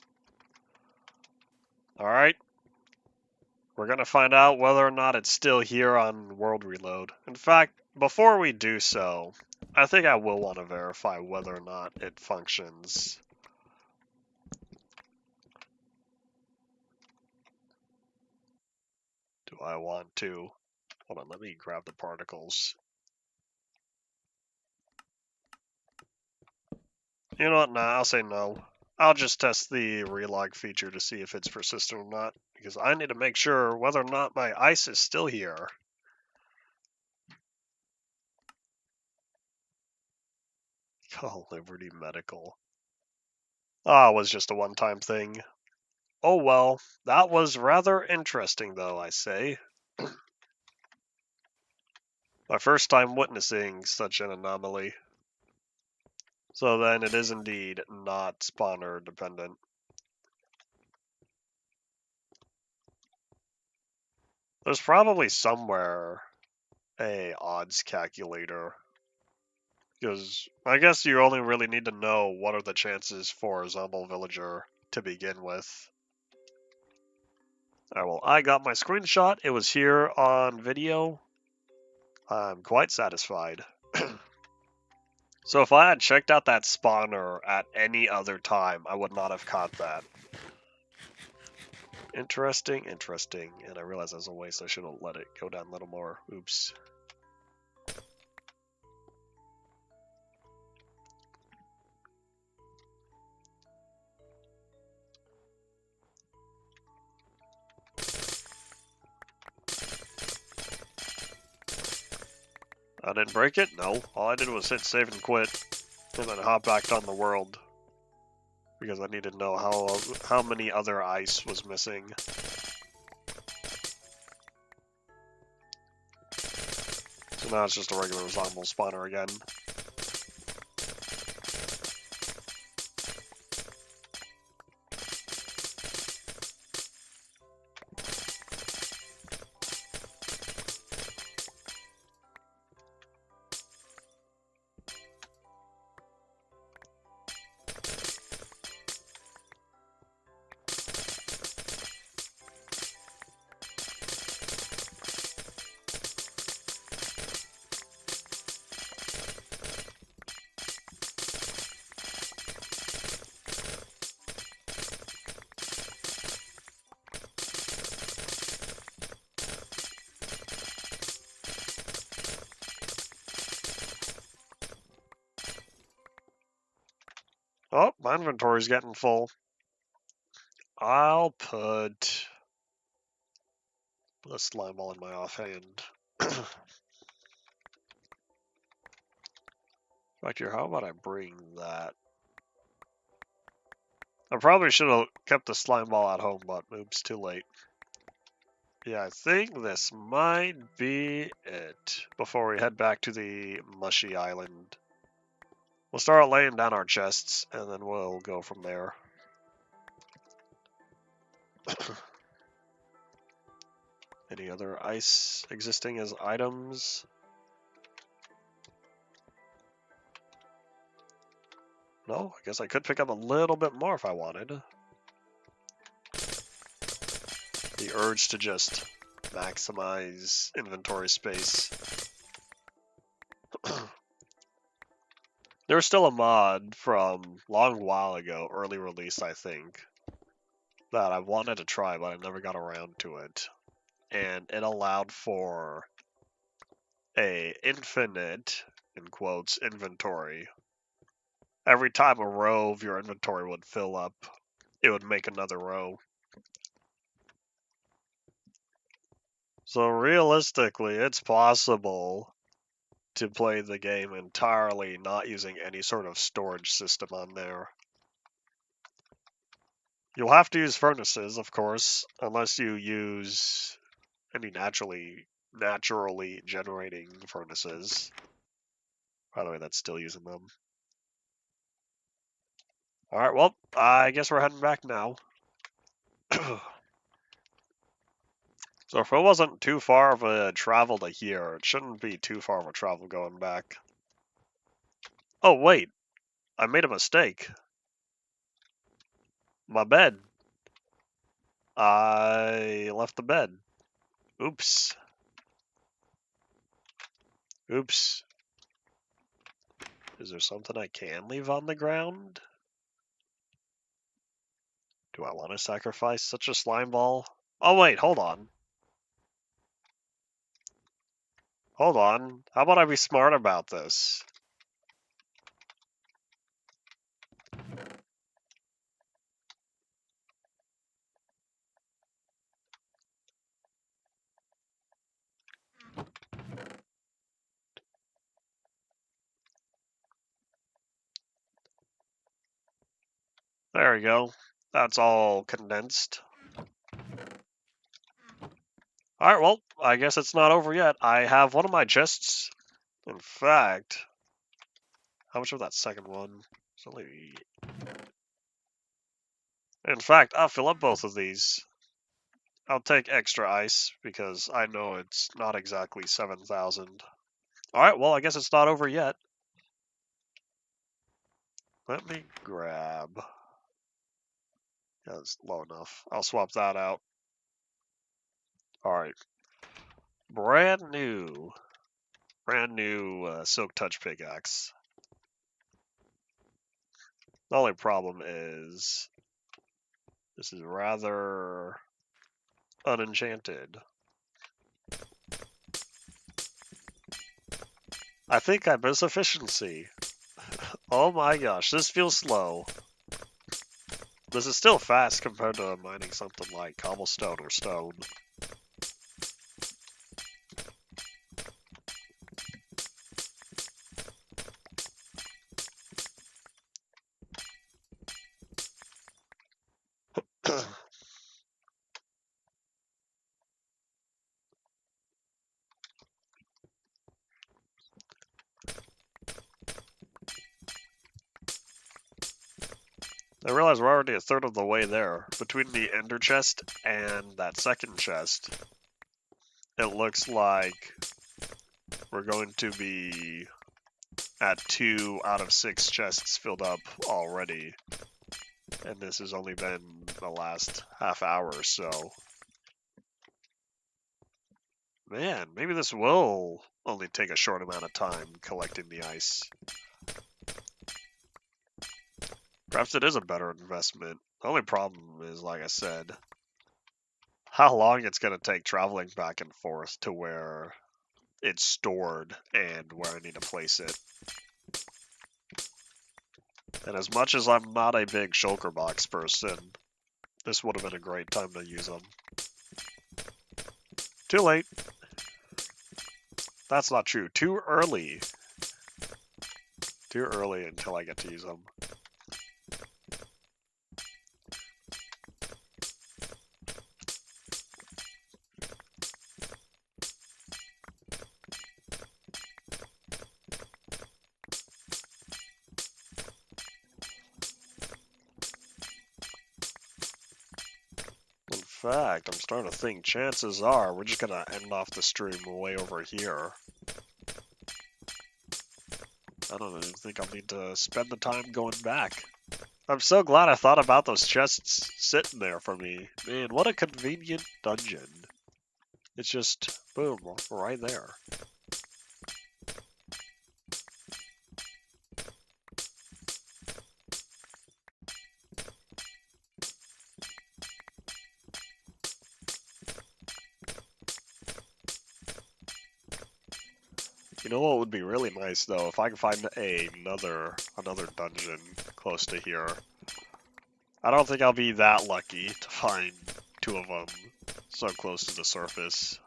Alright. We're going to find out whether or not it's still here on World Reload. In fact, before we do so, I think I will want to verify whether or not it functions. Do I want to? Hold on, let me grab the particles. You know what? Nah, I'll say no. I'll just test the relog feature to see if it's persistent or not, because I need to make sure whether or not my ice is still here. Oh, Liberty Medical. Ah, it was just a one-time thing. Oh well, that was rather interesting though, I say. My first time witnessing such an anomaly. So then it is indeed not spawner dependent. There's probably somewhere a odds calculator. Because I guess you only really need to know what are the chances for a Zombie Villager to begin with. Alright, well, I got my screenshot. It was here on video. I'm quite satisfied. So if I had checked out that spawner at any other time, I would not have caught that. Interesting, interesting. And I realize that was a waste. I should have let it go down a little more. Oops. I didn't break it? No. All I did was hit save and quit. And then hop back on the world. Because I needed to know how many other ice was missing. So now it's just a regular zombie spawner again. Oh, my inventory's getting full. I'll put a slime ball in my offhand. Back here, how about I bring that? I probably should have kept the slime ball at home, but oops, too late. Yeah, I think this might be it before we head back to the mushy island. We'll start laying down our chests, and then we'll go from there. Any other ice existing as items? No, I guess I could pick up a little bit more if I wanted. The urge to just maximize inventory space. There's still a mod from long while ago, early release I think, that I wanted to try but I never got around to it. And it allowed for a infinite, in quotes, inventory. every time a row of your inventory would fill up, it would make another row. So realistically, it's possible to play the game entirely not using any sort of storage system on there. You'll have to use furnaces, of course, unless you use any naturally generating furnaces. By the way, that's still using them. Alright, well, I guess we're heading back now. So if it wasn't too far of a travel to here, it shouldn't be too far of a travel going back. Oh, wait. I made a mistake. My bed. I left the bed. Oops. Oops. Is there something I can leave on the ground? Do I want to sacrifice such a slime ball? Oh, wait, hold on. Hold on. How about I be smart about this? There we go. That's all condensed. Alright, well, I guess it's not over yet. I have one of my chests. In fact, how much of that second one? It's only... In fact, I'll fill up both of these. I'll take extra ice, because I know it's not exactly 7,000. Alright, well, I guess it's not over yet. Let me grab... Yeah, it's low enough. I'll swap that out. Alright. Brand new Silk Touch pickaxe. The only problem is this is rather unenchanted. I think I miss efficiency. Oh my gosh, this feels slow. This is still fast compared to mining something like cobblestone or stone. I realize we're already a third of the way there. Between the ender chest and that second chest, it looks like we're going to be at 2 out of 6 chests filled up already. And this has only been the last half hour or so. Man, maybe this will only take a short amount of time collecting the ice. Perhaps it is a better investment. The only problem is, like I said, how long it's going to take traveling back and forth to where it's stored and where I need to place it. And as much as I'm not a big shulker box person, this would have been a great time to use them. Too late. That's not true. Too early. Too early until I get to use them. In fact, I'm starting to think chances are we're just gonna end off the stream way over here. I don't even think I'll need to spend the time going back. I'm so glad I thought about those chests sitting there for me. Man, what a convenient dungeon. It's just, boom, right there. You know what would be really nice though? If I can find another dungeon close to here. I don't think I'll be that lucky to find 2 of them so close to the surface.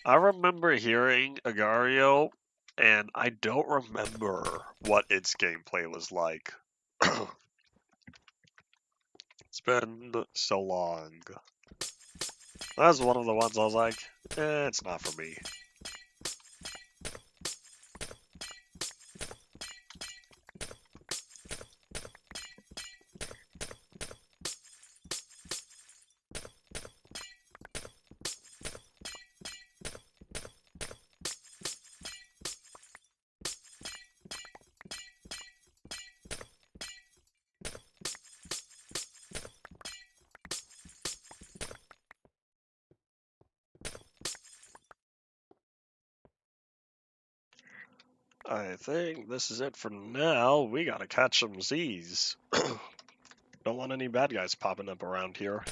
I remember hearing Agario, and I don't remember what its gameplay was like. It's been so long. That was one of the ones I was like, it's not for me. I think this is it for now. We gotta catch some Z's. Don't want any bad guys popping up around here.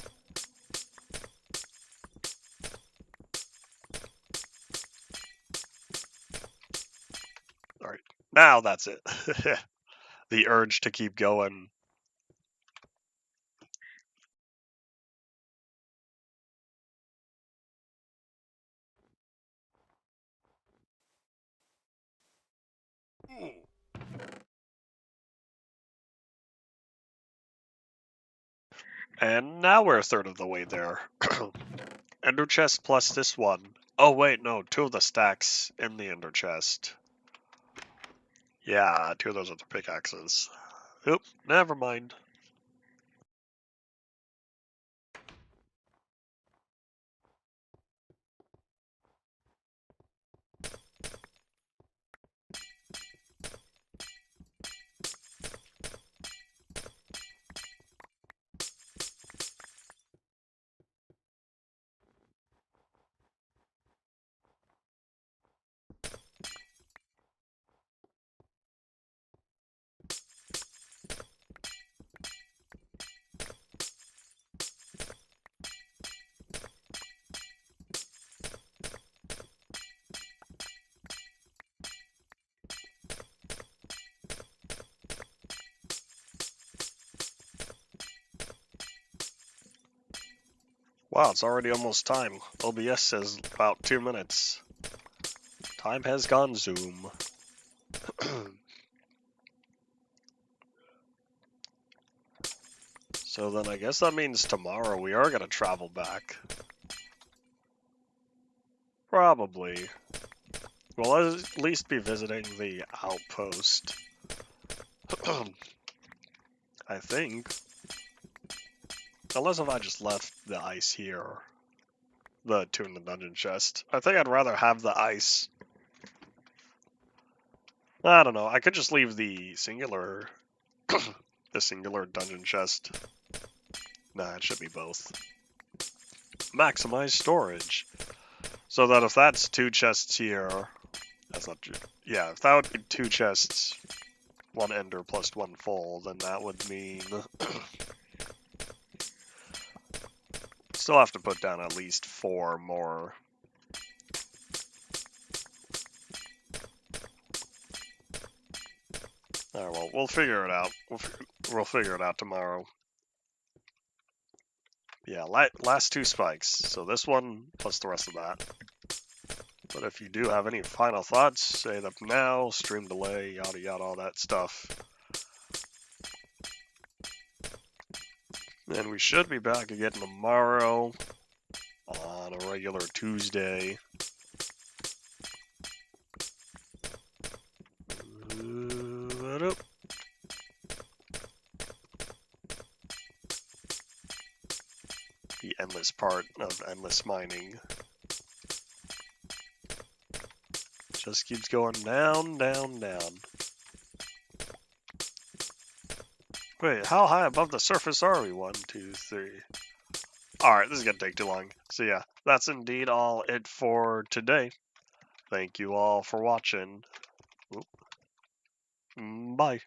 Alright, now that's it. The urge to keep going. And now we're a third of the way there. Ender chest plus this one. Oh wait, no, 2 of the stacks in the ender chest. Yeah, 2 of those are the pickaxes. Oop, never mind. Wow, it's already almost time. OBS says about 2 minutes. Time has gone zoom. So then I guess that means tomorrow we are gonna travel back. Probably. We'll at least be visiting the outpost. I think. Unless if I just left the ice here. The 2 in the dungeon chest. I think I'd rather have the ice. I don't know. I could just leave the singular the singular dungeon chest. Nah, it should be both. Maximize storage. So that if that's 2 chests here, that's not true. Yeah, if that would be 2 chests, 1 ender plus 1 full, then that would mean still have to put down at least 4 more. Alright, well, we'll figure it out. We'll figure it out tomorrow. Yeah, last 2 spikes. So this one plus the rest of that. But if you do have any final thoughts, say them now. Stream delay, yada yada, all that stuff. And we should be back again tomorrow on a regular Tuesday. The endless part of endless mining. Just keeps going down, down, down. Wait, how high above the surface are we? 1, 2, 3. Alright, this is gonna take too long. So yeah, that's indeed all it for today. Thank you all for watching. Oop. Bye.